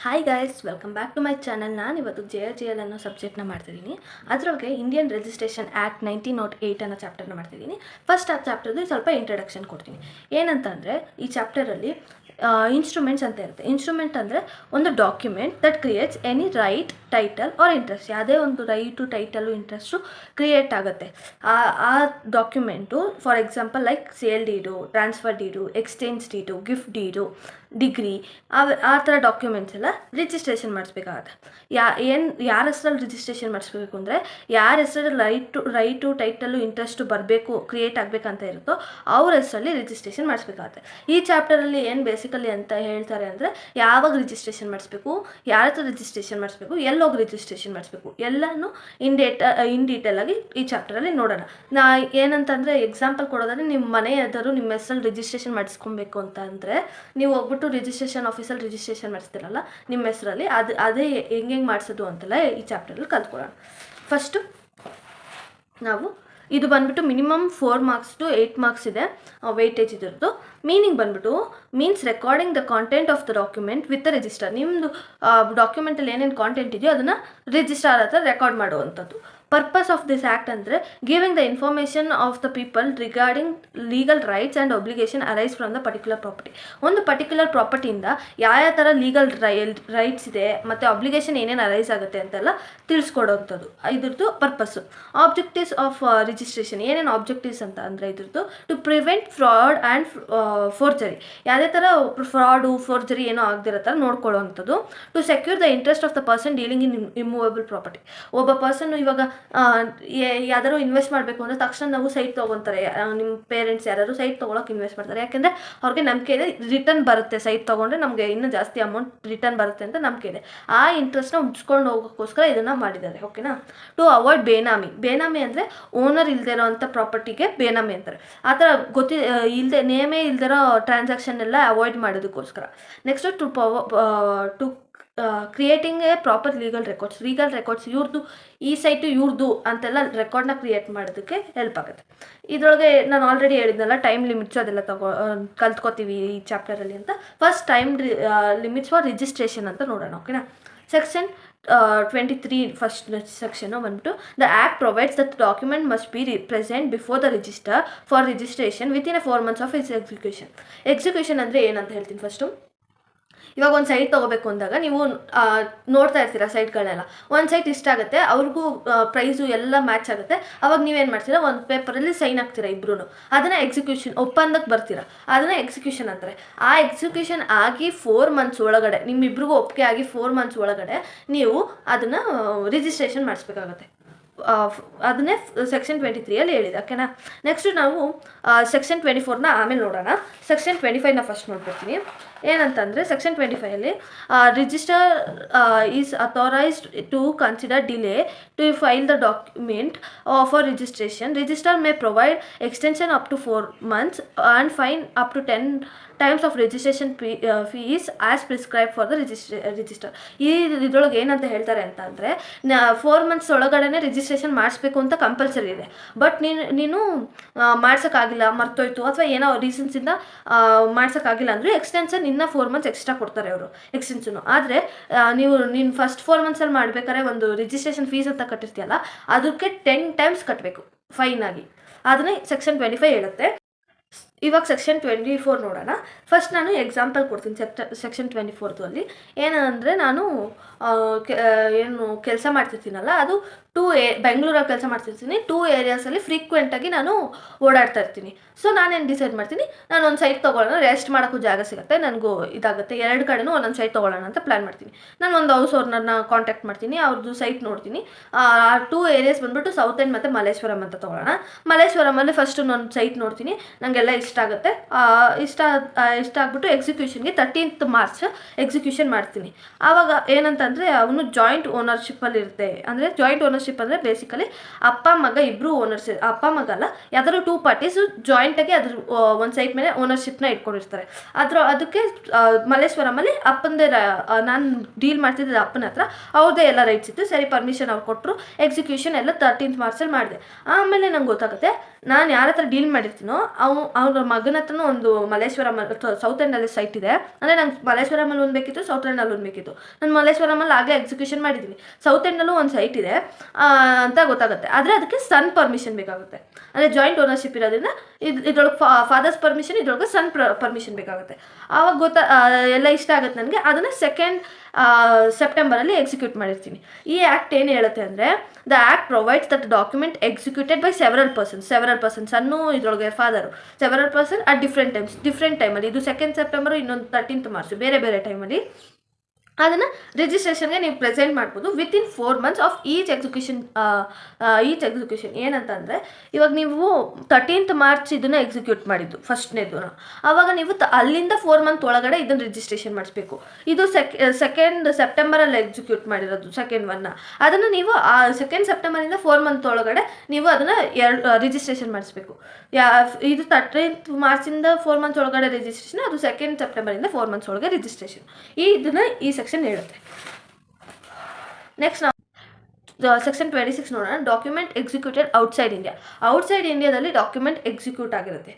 Hi guys, welcome back to my channel. ನಾನು ಇವತ್ತು JRGL ಅನ್ನೋ ಸಬ್ಜೆಕ್ಟ್ನ ಮಾಡ್ತಿದ್ದೀನಿ. ಅದರೊಳಗೆ ಇಂಡಿಯನ್ ರಿಜಿಸ್ಟ್ರೇಷನ್ ಆ್ಯಕ್ಟ್ 1908 ಅನ್ನೋ ಚಾಪ್ಟರ್ನ ಮಾಡ್ತಿದ್ದೀನಿ. ಫಸ್ಟ್ ಆ ಚಾಪ್ಟರ್ದು ಸ್ವಲ್ಪ ಇಂಟ್ರಡಕ್ಷನ್ ಕೊಡ್ತೀನಿ. ಏನಂತಂದರೆ ಈ ಚಾಪ್ಟರಲ್ಲಿ ಇನ್ಸ್ಟ್ರೂಮೆಂಟ್ಸ್ ಅಂತ ಇರುತ್ತೆ. ಇನ್ಸ್ಟ್ರೂಮೆಂಟ್ ಅಂದರೆ ಒಂದು document that creates any right, title or interest. ಯಾವುದೇ ಒಂದು ರೈಟು, ಟೈಟಲು, ಇಂಟ್ರೆಸ್ಟು ಕ್ರಿಯೇಟ್ ಆಗುತ್ತೆ. ಆ document for example like sale deed, transfer deed, exchange deed, gift deed, decree, ಆ ಥರ ಡಾಕ್ಯುಮೆಂಟ್ಸ್ ಎಲ್ಲ ರಿಜಿಸ್ಟ್ರೇಷನ್ ಮಾಡಿಸ್ಬೇಕಾಗತ್ತೆ. ಯಾರ ಹೆಸರಲ್ಲಿ ರಿಜಿಸ್ಟ್ರೇಷನ್ ಮಾಡಿಸ್ಬೇಕು ಅಂದರೆ ಯಾರ ಹೆಸರಲ್ಲಿ ರೈಟು, ಟೈಟಲು, ಇಂಟ್ರೆಸ್ಟು ಬರಬೇಕು, ಕ್ರಿಯೇಟ್ ಆಗಬೇಕಂತ ಇರುತ್ತೋ ಅವ್ರ ಹೆಸರಲ್ಲಿ ರಿಜಿಸ್ಟ್ರೇಷನ್ ಮಾಡಿಸ್ಬೇಕಾಗತ್ತೆ. ಈ ಚಾಪ್ಟರಲ್ಲಿ ಏನು ಬೇಸಿಕಲಿ ಅಂತ ಹೇಳ್ತಾರೆ ಅಂದರೆ ಯಾವಾಗ ರಿಜಿಸ್ಟ್ರೇಷನ್ ಮಾಡಿಸ್ಬೇಕು, ಯಾರ ಹತ್ರ ರಿಜಿಸ್ಟ್ರೇಷನ್ ಮಾಡಿಸ್ಬೇಕು, ಎಲ್ಲೋಗಿ ರಿಜಿಸ್ಟ್ರೇಷನ್ ಮಾಡಿಸ್ಬೇಕು, ಎಲ್ಲನೂ ಇನ್ ಡೀಟೇಲಾಗಿ ಈ ಚಾಪ್ಟರಲ್ಲಿ ನೋಡೋಣ. ಏನಂತಂದರೆ ಎಕ್ಸಾಂಪಲ್ ಕೊಡೋದಾದರೆ ನಿಮ್ಮ ಮನೆ ಯಾವ್ದಾದ್ರು ನಿಮ್ಮ ಹೆಸರಲ್ಲಿ ರಿಜಿಸ್ಟ್ರೇಷನ್ ಮಾಡಿಸ್ಕೊಬೇಕು ಅಂತ ಅಂದರೆ ನೀವು ಹೋಗ್ಬಿಟ್ಟು ರಿಜಿಸ್ಟ್ರೇಷನ್ ಆಫೀಸಲ್ಲಿ ರಿಜಿಸ್ಟ್ರೇಷನ್ ಮಾಡಿಸ್ತಿರಲ್ಲ ನಿಮ್ಮ ಹೆಸರಲ್ಲಿ, ಅದೇ ಹೆಂಗೆ ಮಾಡಿಸೋದು ಅಂತೆಲ್ಲ ಈ ಚಾಪ್ಟರಲ್ಲಿ ಕಲ್ತ್ಕೊಳ್ಳೋಣ. ಫಸ್ಟು ನಾವು ಇದು ಬಂದ್ಬಿಟ್ಟು ಮಿನಿಮಮ್ 4 ಮಾರ್ಕ್ಸ್ ಟು 8 ಮಾರ್ಕ್ಸ್ ಇದೆ ವೆಯ್ಟೇಜ್ ಇದ್ರದ್ದು. ಮೀನಿಂಗ್ ಬಂದ್ಬಿಟ್ಟು means recording the content of the document with the register. ನಿಮ್ಮದು ಡಾಕ್ಯುಮೆಂಟಲ್ಲಿ ಏನೇನು ಕಾಂಟೆಂಟ್ ಇದೆಯೋ ಅದನ್ನು ರಿಜಿಸ್ಟರ್ ಹತ್ರ ರೆಕಾರ್ಡ್ ಮಾಡುವಂಥದ್ದು. ಪರ್ಪಸ್ ಆಫ್ ದಿಸ್ ಆ್ಯಕ್ಟ್ ಅಂದರೆ giving the information of the people regarding legal rights and obligation arise from the particular property. ಒಂದು particular ಪ್ರಾಪರ್ಟಿಯಿಂದ ಯಾವ ಥರ ಲೀಗಲ್ ರೈಟ್ಸ್ ಇದೆ ಮತ್ತು ಒಬ್ಲಿಗೇಷನ್ ಏನೇನು ಅರೈಸ್ ಆಗುತ್ತೆ ಅಂತೆಲ್ಲ ತಿಳಿಸ್ಕೊಡೋವಂಥದ್ದು ಇದ್ರದ್ದು ಪರ್ಪಸ್ಸು. ಆಬ್ಜೆಕ್ಟಿವ್ಸ್ ಆಫ್ ರಿಜಿಸ್ಟ್ರೇಷನ್ ಏನೇನು ಆಬ್ಜೆಕ್ಟಿವ್ಸ್ ಅಂತ ಅಂದರೆ ಇದ್ರದ್ದು to prevent fraud and forgery. ಯಾವುದೇ ಥರ ಫ್ರಾಡು, ಫೋರ್ಜರಿ ಏನೋ ಆಗದಿರೋ ಥರ ನೋಡ್ಕೊಳ್ಳೋವಂಥದ್ದು. To secure the interest of the person dealing in immovable property. ಒಬ್ಬ ಪರ್ಸನ್ ಇವಾಗ ಯಾವ್ದಾದ್ರು ಇನ್ವೆಸ್ಟ್ ಮಾಡಬೇಕು ಅಂದರೆ ತಕ್ಷಣ ನಾವು ಸೈಟ್ ತೊಗೊತಾರೆ. ನಿಮ್ಮ ಪೇರೆಂಟ್ಸ್ ಯಾರು ಸೈಟ್ ತೊಗೊಳಕ್ಕೆ ಇನ್ವೆಸ್ಟ್ ಮಾಡ್ತಾರೆ, ಯಾಕೆಂದರೆ ಅವ್ರಿಗೆ ನಂಬಿಕೆ ಇದೆ ರಿಟರ್ನ್ ಬರುತ್ತೆ, ಸೈಟ್ ತೊಗೊಂಡ್ರೆ ನಮಗೆ ಇನ್ನೂ ಜಾಸ್ತಿ ಅಮೌಂಟ್ ರಿಟರ್ನ್ ಬರುತ್ತೆ ಅಂತ ನಂಬಿಕೆ ಇದೆ. ಆ ಇಂಟ್ರೆಸ್ಟ್ನ ಉಳಿಸ್ಕೊಂಡು ಹೋಗೋಕ್ಕೋಸ್ಕರ ಇದನ್ನು ಮಾಡಿದ್ದಾರೆ. ಓಕೆನಾ. ಟು ಅವಾಯ್ಡ್ ಬೇನಾಮಿ ಅಂದರೆ ಓನರ್ ಇಲ್ಲದೆ ಇರೋವಂಥ ಪ್ರಾಪರ್ಟಿಗೆ ಬೇನಾಮಿ ಅಂತಾರೆ. ಆ ಥರ ನೇಮೇ ಇಲ್ದಿರೋ ಟ್ರಾನ್ಸಾಕ್ಷನ್ ಎಲ್ಲ ಅವಾಯ್ಡ್ ಮಾಡೋದಕ್ಕೋಸ್ಕರ. Next to creating a proper legal records ಇವ್ರದ್ದು, ಈ ಸೈಟು ಇವ್ರದ್ದು ಅಂತೆಲ್ಲ ರೆಕಾರ್ಡ್ನ ಕ್ರಿಯೇಟ್ ಮಾಡೋದಕ್ಕೆ ಹೆಲ್ಪ್ ಆಗುತ್ತೆ. ಇದರೊಳಗೆ ನಾನು ಆಲ್ರೆಡಿ ಹೇಳಿದ್ನಲ್ಲ ಟೈಮ್ ಲಿಮಿಟ್ಸ್ ಅದೆಲ್ಲ ಕಲ್ತ್ಕೋತೀವಿ ಈ ಚಾಪ್ಟರಲ್ಲಿ ಅಂತ. First time limits for registration ಅಂತ ನೋಡೋಣ. ಓಕೆನಾ. ಸೆಕ್ಷನ್ 23 ಫಸ್ಟ್ ಸೆಕ್ಷನ್ ಬಂದ್ಬಿಟ್ಟು the act provides that document must be present before the register for registration within A 4 months of it's execution ಅಂದರೆ ಏನಂತ ಹೇಳ್ತೀನಿ. ಫಸ್ಟು ಇವಾಗ ಒಂದು ಸೈಟ್ ತೊಗೋಬೇಕು ಅಂದಾಗ ನೀವು ನೋಡ್ತಾ ಇರ್ತೀರ ಸೈಟ್ಗಳನ್ನೆಲ್ಲ. ಒಂದು ಸೈಟ್ ಇಷ್ಟ ಆಗುತ್ತೆ, ಅವ್ರಿಗೂ ಪ್ರೈಸು ಎಲ್ಲ ಮ್ಯಾಚ್ ಆಗುತ್ತೆ. ಅವಾಗ ನೀವೇನು ಮಾಡ್ತೀರಾ, ಒಂದು ಪೇಪರಲ್ಲಿ ಸೈನ್ ಹಾಕ್ತೀರಾ ಇಬ್ಬರೂ. ಅದನ್ನು ಎಕ್ಸಿಕ್ಯೂಷನ್ ಒಪ್ಪಂದಕ್ಕೆ ಬರ್ತೀರಾ, ಅದನ್ನು ಎಕ್ಸಿಕ್ಯೂಷನ್ ಅಂತಾರೆ. ಆ ಎಕ್ಸಿಕ್ಯೂಷನ್ ಆಗಿ 4 months ಒಳಗಡೆ ನಿಮ್ಮಿಬ್ರಿಗೂ ಒಪ್ಪಿಗೆ ಆಗಿ 4 months ಒಳಗಡೆ ನೀವು ಅದನ್ನು ರಿಜಿಸ್ಟ್ರೇಷನ್ ಮಾಡಿಸ್ಬೇಕಾಗುತ್ತೆ. ಅದನ್ನೇ ಸೆಕ್ಷನ್ 23 ಹೇಳಿದೆ. ಓಕೆನಾ. ನೆಕ್ಸ್ಟು ನಾವು ಸೆಕ್ಷನ್ 24ನ ಆಮೇಲೆ ನೋಡೋಣ. ಸೆಕ್ಷನ್ 25ನ ಫಸ್ಟ್ ನೋಡ್ಬಿಡ್ತೀನಿ. ಏನಂತಂದರೆ ಸೆಕ್ಷನ್ 25ಅಲ್ಲಿ register is authorized to consider delay to file the document for registration. Register may provide extension up to 4 months and fine up to 10 times of registration fees as prescribe for the register. ಇದ್ರೊಳಗೆ ಏನಂತ ಹೇಳ್ತಾರೆ ಅಂತ ಅಂದರೆ 4 months ಒಳಗಡೆ registration ಮಾಡಿಸ್ಬೇಕು ಅಂತ compulsory ಇದೆ. But ನೀನು ಮಾಡ್ಸೋಕ್ಕಾಗಿಲ್ಲ, ಮರ್ತೋಯ್ತು, ಅಥವಾ ಏನೋ ರೀಸನ್ಸಿಂದ ಮಾಡ್ಸೋಕ್ಕಾಗಿಲ್ಲ ಅಂದರೆ ಎಕ್ಸ್ಟೆನ್ಷನ್ ಇನ್ನೂ 4 months ಎಕ್ಸ್ಟ್ರಾ ಕೊಡ್ತಾರೆ ಅವರು ಎಕ್ಸ್ಟೆನ್ಷನು. ಆದರೆ ನೀನು ಫಸ್ಟ್ 4 monthsಲ್ಲಿ ಮಾಡಬೇಕಾದ್ರೆ ಒಂದು ರಿಜಿಸ್ಟ್ರೇಷನ್ ಫೀಸ್ ಅಂತ ಕಟ್ಟಿರ್ತೀಯಲ್ಲ, ಅದಕ್ಕೆ 10 times ಕಟ್ಟಬೇಕು ಫೈನ್ ಆಗಿ. ಅದನ್ನೇ ಸೆಕ್ಷನ್ 25 ಹೇಳುತ್ತೆ. ಇವಾಗ ಸೆಕ್ಷನ್ 24 ನೋಡೋಣ. ಫಸ್ಟ್ ನಾನು ಎಕ್ಸಾಂಪಲ್ ಕೊಡ್ತೀನಿ ಸೆಕ್ಷನ್ 24 ಅಲ್ಲಿ. ಏನಂದರೆ ನಾನು ಏನು ಕೆಲಸ ಮಾಡ್ತಿರ್ತೀನಲ್ಲ, ಅದು ಬೆಂಗಳೂರಲ್ಲಿ ಕೆಲಸ ಮಾಡ್ತಿರ್ತೀನಿ. 2 areasಲ್ಲಿ ಫ್ರೀಕ್ವೆಂಟಾಗಿ ನಾನು ಓಡಾಡ್ತಾ ಇರ್ತೀನಿ. ಸೊ ನಾನೇನು ಡಿಸೈಡ್ ಮಾಡ್ತೀನಿ, ನಾನು ಒಂದು ಸೈಟ್ ತೊಗೊಳ್ಳೋಣ, ರೆಸ್ಟ್ ಮಾಡೋಕ್ಕೂ ಜಾಗ ಸಿಗುತ್ತೆ, ನನಗೂ ಇದಾಗುತ್ತೆ, 2 ಕಡೆನೂ ಒಂದೊಂದು ಸೈಟ್ ತೊಗೊಳ್ಳೋಣ ಅಂತ ಪ್ಲ್ಯಾನ್ ಮಾಡ್ತೀನಿ. ನಾನು ಒಂದು ಹೌಸ್ ಓನರ್ನ ಕಾಂಟ್ಯಾಕ್ಟ್ ಮಾಡ್ತೀನಿ, ಅವ್ರದ್ದು ಸೈಟ್ ನೋಡ್ತೀನಿ. 2 areas ಬಂದ್ಬಿಟ್ಟು ಸೌತ್ ಎಂಡ್ ಮತ್ತು ಮಲ್ಲೇಶ್ವರಂ ಅಂತ ತೊಗೊಳ್ಳೋಣ. ಮಲ್ಲೇಶ್ವರಮಲ್ಲಿ ಫಸ್ಟು ನಾನು ಸೈಟ್ ನೋಡ್ತೀನಿ, ನನಗೆಲ್ಲ ಇಷ್ಟ ಆಗುತ್ತೆ. ಇಷ್ಟ ಆಗ್ಬಿಟ್ಟು ಎಕ್ಸಿಕ್ಯೂಷನ್ಗೆ 13th March ಎಕ್ಸಿಕ್ಯೂಷನ್ ಮಾಡ್ತೀನಿ. ಆವಾಗ ಏನಂತಂದರೆ ಅವನು ಜಾಯಿಂಟ್ ಓನರ್ಶಿಪ್ಪಲ್ಲಿ ಇರುತ್ತೆ. ಅಂದರೆ ಜಾಯಿಂಟ್ ಓನರ್ಶಿಪ್ ಅಂದರೆ ಬೇಸಿಕಲಿ ಅಪ್ಪ ಮಗ ಇಬ್ಬರು ಓನರ್ಸ್, ಅಪ್ಪ ಮಗ ಅಲ್ಲ, ಯಾವ್ದಾದ್ರು 2 parties ಜಾಯಿಂಟಾಗಿ ಅದ್ರ ಒಂದು ಸೈಟ್ ಮೇಲೆ ಓನರ್ಶಿಪ್ನ ಇಟ್ಕೊಂಡಿರ್ತಾರೆ. ಅದಕ್ಕೆ ಮಲ್ಲೇಶ್ವರಮಲ್ಲಿ ಅಪ್ಪಂದೇ ನಾನು ಡೀಲ್ ಮಾಡ್ತಿದ್ದೆ ಅಪ್ಪನ ಹತ್ರ, ಅವ್ರದ್ದೇ ಎಲ್ಲ ರೈಟ್ಸ್ ಇತ್ತು. ಸರಿ ಪರ್ಮಿಷನ್ ಅವ್ರು ಕೊಟ್ಟರು, ಎಕ್ಸಿಕ್ಯೂಷನ್ ಎಲ್ಲ 13th March ಮಾಡಿದೆ. ಆಮೇಲೆ ನಂಗೆ ಗೊತ್ತಾಗುತ್ತೆ ನಾನು ಯಾರ ಹತ್ರ ಡೀಲ್ ಮಾಡಿರ್ತೀನೋ ಅವ್ರ ಮಗನ ಹತ್ರನೂ ಒಂದು ಮಲ್ಲೇಶ್ವರಮಲ್ಲಿ ಸೌತ್ ಎಂಡಲ್ಲಿ ಸೈಟ್ ಇದೆ. ಅಂದರೆ ನಂಗೆ ಮಲ್ಲೇಶ್ವರಮಲ್ಲಿ ಒಂದು ಬೇಕಿತ್ತು, ಸೌತ್ ಎಂಡಲ್ಲಿ ಒಂದು ಬೇಕಿತ್ತು. ನಾನು ಮಲ್ಲೇಶ್ವರಮಲ್ಲಿ ಆಗಲೇ ಎಕ್ಸಿಕ್ಯೂಷನ್ ಮಾಡಿದ್ದೀನಿ. ಸೌತ್ ಎಂಡಲ್ಲೂ ಒಂದು ಸೈಟ್ ಇದೆ ಅಂತ ಗೊತ್ತಾಗುತ್ತೆ. ಆದರೆ ಅದಕ್ಕೆ ಸನ್ ಪರ್ಮಿಷನ್ ಬೇಕಾಗುತ್ತೆ. ಅಂದರೆ ಜಾಯಿಂಟ್ ಓನರ್ಶಿಪ್ ಇರೋದ್ರಿಂದ ಇದ್ರೊಳಗೆ ಫಾದರ್ಸ್ ಪರ್ಮಿಷನ್, ಇದ್ರೊಳಗೆ ಸನ್ ಪರ್ಮಿಷನ್ ಬೇಕಾಗುತ್ತೆ. ಆವಾಗ ಎಲ್ಲ ಇಷ್ಟ ಆಗುತ್ತೆ ನನಗೆ. ಅದನ್ನು 2 ಸೆಪ್ಟೆಂಬರಲ್ಲಿ ಎಕ್ಸಿಕ್ಯೂಟ್ ಮಾಡಿರ್ತೀನಿ. ಈ ಆ್ಯಕ್ಟ್ ಏನು ಹೇಳುತ್ತೆ ಅಂದರೆ, the act provides that document executed by several persons son ಇದರೊಳಗೆ father several person at different ಟೈಮಲ್ಲಿ. ಇದು 2 ಸೆಪ್ಟೆಂಬರು, ಇನ್ನೊಂದು 13th ಮಾರ್ಚ್, ಬೇರೆ ಟೈಮಲ್ಲಿ ಅದನ್ನು ರಿಜಿಸ್ಟ್ರೇಷನ್ಗೆ ನೀವು ಪ್ರೆಸೆಂಟ್ ಮಾಡ್ಬೋದು within 4 months of each execution. ಏನಂತಂದರೆ, ಇವಾಗ ನೀವು 13th ಮಾರ್ಚ್ ಇದನ್ನು ಎಕ್ಸಿಕ್ಯೂಟ್ ಮಾಡಿದ್ದು ಫಸ್ಟ್ನೇದು, ಆವಾಗ ನೀವು ಅಲ್ಲಿಂದ 4 month ಒಳಗಡೆ ಇದನ್ನು ರಿಜಿಸ್ಟ್ರೇಷನ್ ಮಾಡಿಸ್ಬೇಕು. ಇದು 2 ಸೆಪ್ಟೆಂಬರಲ್ಲಿ ಎಕ್ಸಿಕ್ಯೂಟ್ ಮಾಡಿರೋದು ಸೆಕೆಂಡ್ ಒನ್ನ. ಅದನ್ನು ನೀವು 2 ಸೆಪ್ಟೆಂಬರಿಂದ 4 month ಒಳಗಡೆ ನೀವು ಅದನ್ನು ರಿಜಿಸ್ಟ್ರೇಷನ್ ಮಾಡಿಸ್ಬೇಕು. ಇದು 13th ಮಾರ್ಚಿಂದ 4 months ಒಳಗಡೆ ರಿಜಿಸ್ಟ್ರೇಷನ್, ಅದು 2 ಸೆಪ್ಟೆಂಬರಿಂದ 4 months ಒಳಗೆ ರಿಜಿಸ್ಟ್ರೇಷನ್. ಇದನ್ನು ಈ ಸೆಕ್ಷನ್ ಹೇಳುತ್ತೆ. ನೆಕ್ಸ್ಟ್ ನಾವು ಸೆಕ್ಷನ್ 26 ನೋಡೋಣ. ಡಾಕ್ಯುಮೆಂಟ್ ಎಕ್ಸಿಕ್ಯೂಟೆಡ್ ಔಟ್ಸೈಡ್ ಇಂಡಿಯಾದಲ್ಲಿ ಡಾಕ್ಯುಮೆಂಟ್ ಎಕ್ಸಿಕ್ಯೂಟ್ ಆಗಿರುತ್ತೆ.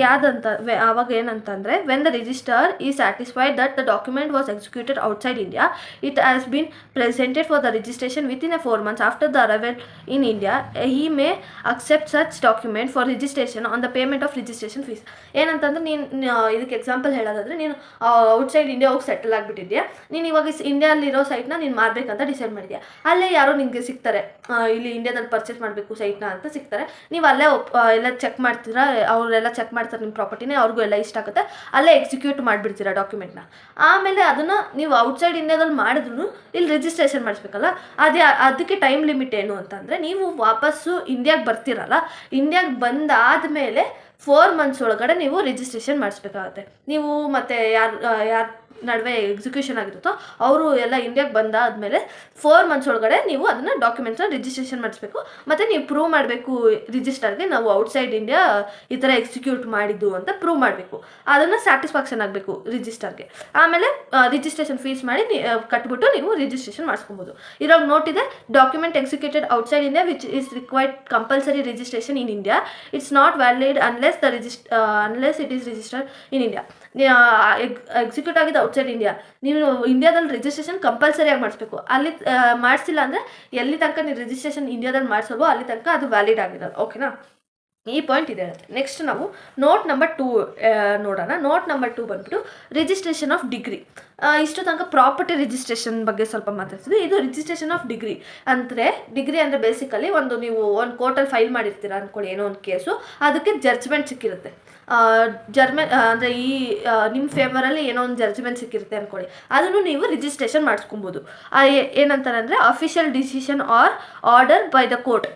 ಯಾವ್ದಂತ ಆವಾಗ ಏನಂತಂದರೆ, ವೆನ್ ದ ರಿಜಿಸ್ಟರ್ ಈ satisfied that the document was executed outside India, it has been presented for the registration within 4 months after the arrival in India, he May accept such document for registration on the payment of registration fees. ಏನಂತಂದ್ರೆ, ನೀನು ಇದಕ್ಕೆ example ಹೇಳೋದಾದರೆ, ನೀನು outside India ಹೋಗಿ settle ಆಗಿಬಿಟ್ಟಿದ್ಯಾ. ನೀನು ಇವಾಗ ಇಂಡಿಯಾದಲ್ಲಿರೋ ಸೈಟ್ನ ನೀನು ಮಾರಬೇಕಂತ decide ಮಾಡಿದ್ಯಾ. ಅಲ್ಲೇ ಯಾರೋ ನಿಮಗೆ ಸಿಗ್ತಾರೆ, ಇಲ್ಲಿ ಇಂಡಿಯಾದಲ್ಲಿ ಪರ್ಚೇಸ್ ಮಾಡಬೇಕು ಸೈಟ್ನ ಅಂತ ಸಿಗ್ತಾರೆ. ನೀವು ಅಲ್ಲೇ ಎಲ್ಲ ಚೆಕ್ ಮಾಡ್ತೀರಾ, ಅವರೆಲ್ಲ ಚೆಕ್ ಮಾಡ್ತಾರೆ ನಿಮ್ಮ ಪ್ರಾಪರ್ಟಿನೇ, ಅವ್ರಿಗೂ ಎಲ್ಲ ಇಷ್ಟ ಆಗುತ್ತೆ. ಅಲ್ಲೇ ಎಕ್ಸಿಕ್ಯೂಟ್ ಮಾಡಿಬಿಡ್ತೀರಾ ಡಾಕ್ಯುಮೆಂಟ್ನ. ಆಮೇಲೆ ಅದನ್ನು ನೀವು ಔಟ್ಸೈಡ್ ಇಂಡಿಯಾದಲ್ಲಿ ಮಾಡಿದ್ರು ಇಲ್ಲಿ ರಿಜಿಸ್ಟ್ರೇಷನ್ ಮಾಡಿಸ್ಬೇಕಲ್ಲ. ಅದಕ್ಕೆ ಟೈಮ್ ಲಿಮಿಟ್ ಏನು ಅಂತಂದರೆ, ನೀವು ವಾಪಸ್ಸು ಇಂಡಿಯಾಗೆ ಬರ್ತೀರಲ್ಲ, ಇಂಡಿಯಾಗೆ ಬಂದಾದಮೇಲೆ 4 months ಒಳಗಡೆ ನೀವು ರಿಜಿಸ್ಟ್ರೇಷನ್ ಮಾಡಿಸ್ಬೇಕಾಗತ್ತೆ. ನೀವು ಮತ್ತು ಯಾರು ನಡುವೆ ಎಕ್ಸಿಕ್ಯೂಷನ್ ಆಗಿರುತ್ತೋ ಅವರು ಎಲ್ಲ ಇಂಡಿಯಾಗೆ ಬಂದಾದಮೇಲೆ 4 months ಒಳಗಡೆ ನೀವು ಅದನ್ನು ಡಾಕ್ಯುಮೆಂಟ್ಸ್ನ ರಿಜಿಸ್ಟ್ರೇಷನ್ ಮಾಡಿಸ್ಬೇಕು. ಮತ್ತು ನೀವು ಪ್ರೂವ್ ಮಾಡಬೇಕು ರಿಜಿಸ್ಟರ್ಗೆ, ನಾವು ಔಟ್ಸೈಡ್ ಇಂಡಿಯಾ ಈ ಥರ ಎಕ್ಸಿಕ್ಯೂಟ್ ಮಾಡಿದ್ದು ಅಂತ ಪ್ರೂವ್ ಮಾಡಬೇಕು. ಅದನ್ನು ಸ್ಯಾಟಿಸ್ಫ್ಯಾಕ್ಷನ್ ಆಗಬೇಕು ರಿಜಿಸ್ಟರ್ಗೆ. ಆಮೇಲೆ ರಿಜಿಸ್ಟ್ರೇಷನ್ ಫೀಸ್ ಮಾಡಿ ಕಟ್ಬಿಟ್ಟು ನೀವು ರಿಜಿಸ್ಟ್ರೇಷನ್ ಮಾಡಿಸ್ಕೊಬೋದು. ಇವಾಗ ನೋಟಿದೆ, document executed outside India which is required compulsory registration in India, it's not valid unless it is registered in India. Execute ಆಗಿದ್ದು ಔಟ್ಸೈಡ್ ಇಂಡಿಯಾ, ನೀವು ಇಂಡಿಯಾದಲ್ಲಿ ರಿಜಿಸ್ಟ್ರೇಷನ್ ಕಂಪಲ್ಸರಿಯಾಗಿ ಮಾಡಿಸ್ಬೇಕು. ಅಲ್ಲಿ ಮಾಡಿಸಿಲ್ಲ ಅಂದರೆ ಎಲ್ಲಿ ತನಕ ನೀವು ರಿಜಿಸ್ಟ್ರೇಷನ್ ಇಂಡಿಯಾದಲ್ಲಿ ಮಾಡಿಸಲ್ವೋ ಅಲ್ಲಿ ತನಕ ಅದು ವ್ಯಾಲಿಡ್ ಆಗಿರಲ್ಲ. ಓಕೆನಾ, ಈ ಪಾಯಿಂಟ್ ಇದೆ ಇರುತ್ತೆ. ನೆಕ್ಸ್ಟ್ ನಾವು ನೋಟ್ ನಂಬರ್ 2 ನೋಡೋಣ. ನೋಟ್ ನಂಬರ್ 2 ಬಂದ್ಬಿಟ್ಟು ರಿಜಿಸ್ಟ್ರೇಷನ್ ಆಫ್ ಡಿಗ್ರಿ. ಇಷ್ಟು ತನಕ ಪ್ರಾಪರ್ಟಿ ರಿಜಿಸ್ಟ್ರೇಷನ್ ಬಗ್ಗೆ ಸ್ವಲ್ಪ ಮಾತಾಡ್ತಿದ್ವಿ. ಇದು ರಿಜಿಸ್ಟ್ರೇಷನ್ ಆಫ್ ಡಿಗ್ರಿ ಅಂದರೆ ಬೇಸಿಕಲಿ ನೀವು ಒಂದು ಕೋರ್ಟಲ್ಲಿ ಫೈಲ್ ಮಾಡಿರ್ತೀರ ಅಂದ್ಕೊಳ್ಳಿ, ಏನೋ ಒಂದು ಕೇಸು, ಅದಕ್ಕೆ ಜಡ್ಜ್ಮೆಂಟ್ ಸಿಕ್ಕಿರುತ್ತೆ. ಅಂದರೆ ನಿಮ್ಮ ಫೇವರಲ್ಲಿ ಏನೋ ಒಂದು ಜಡ್ಜ್ಮೆಂಟ್ ಸಿಕ್ಕಿರುತ್ತೆ ಅಂದ್ಕೊಳ್ಳಿ, ಅದನ್ನು ನೀವು ರಿಜಿಸ್ಟ್ರೇಷನ್ ಮಾಡಿಸ್ಕೊಬೋದು. ಏನಂತಾರೆ ಅಂದರೆ, official decision or order by the court.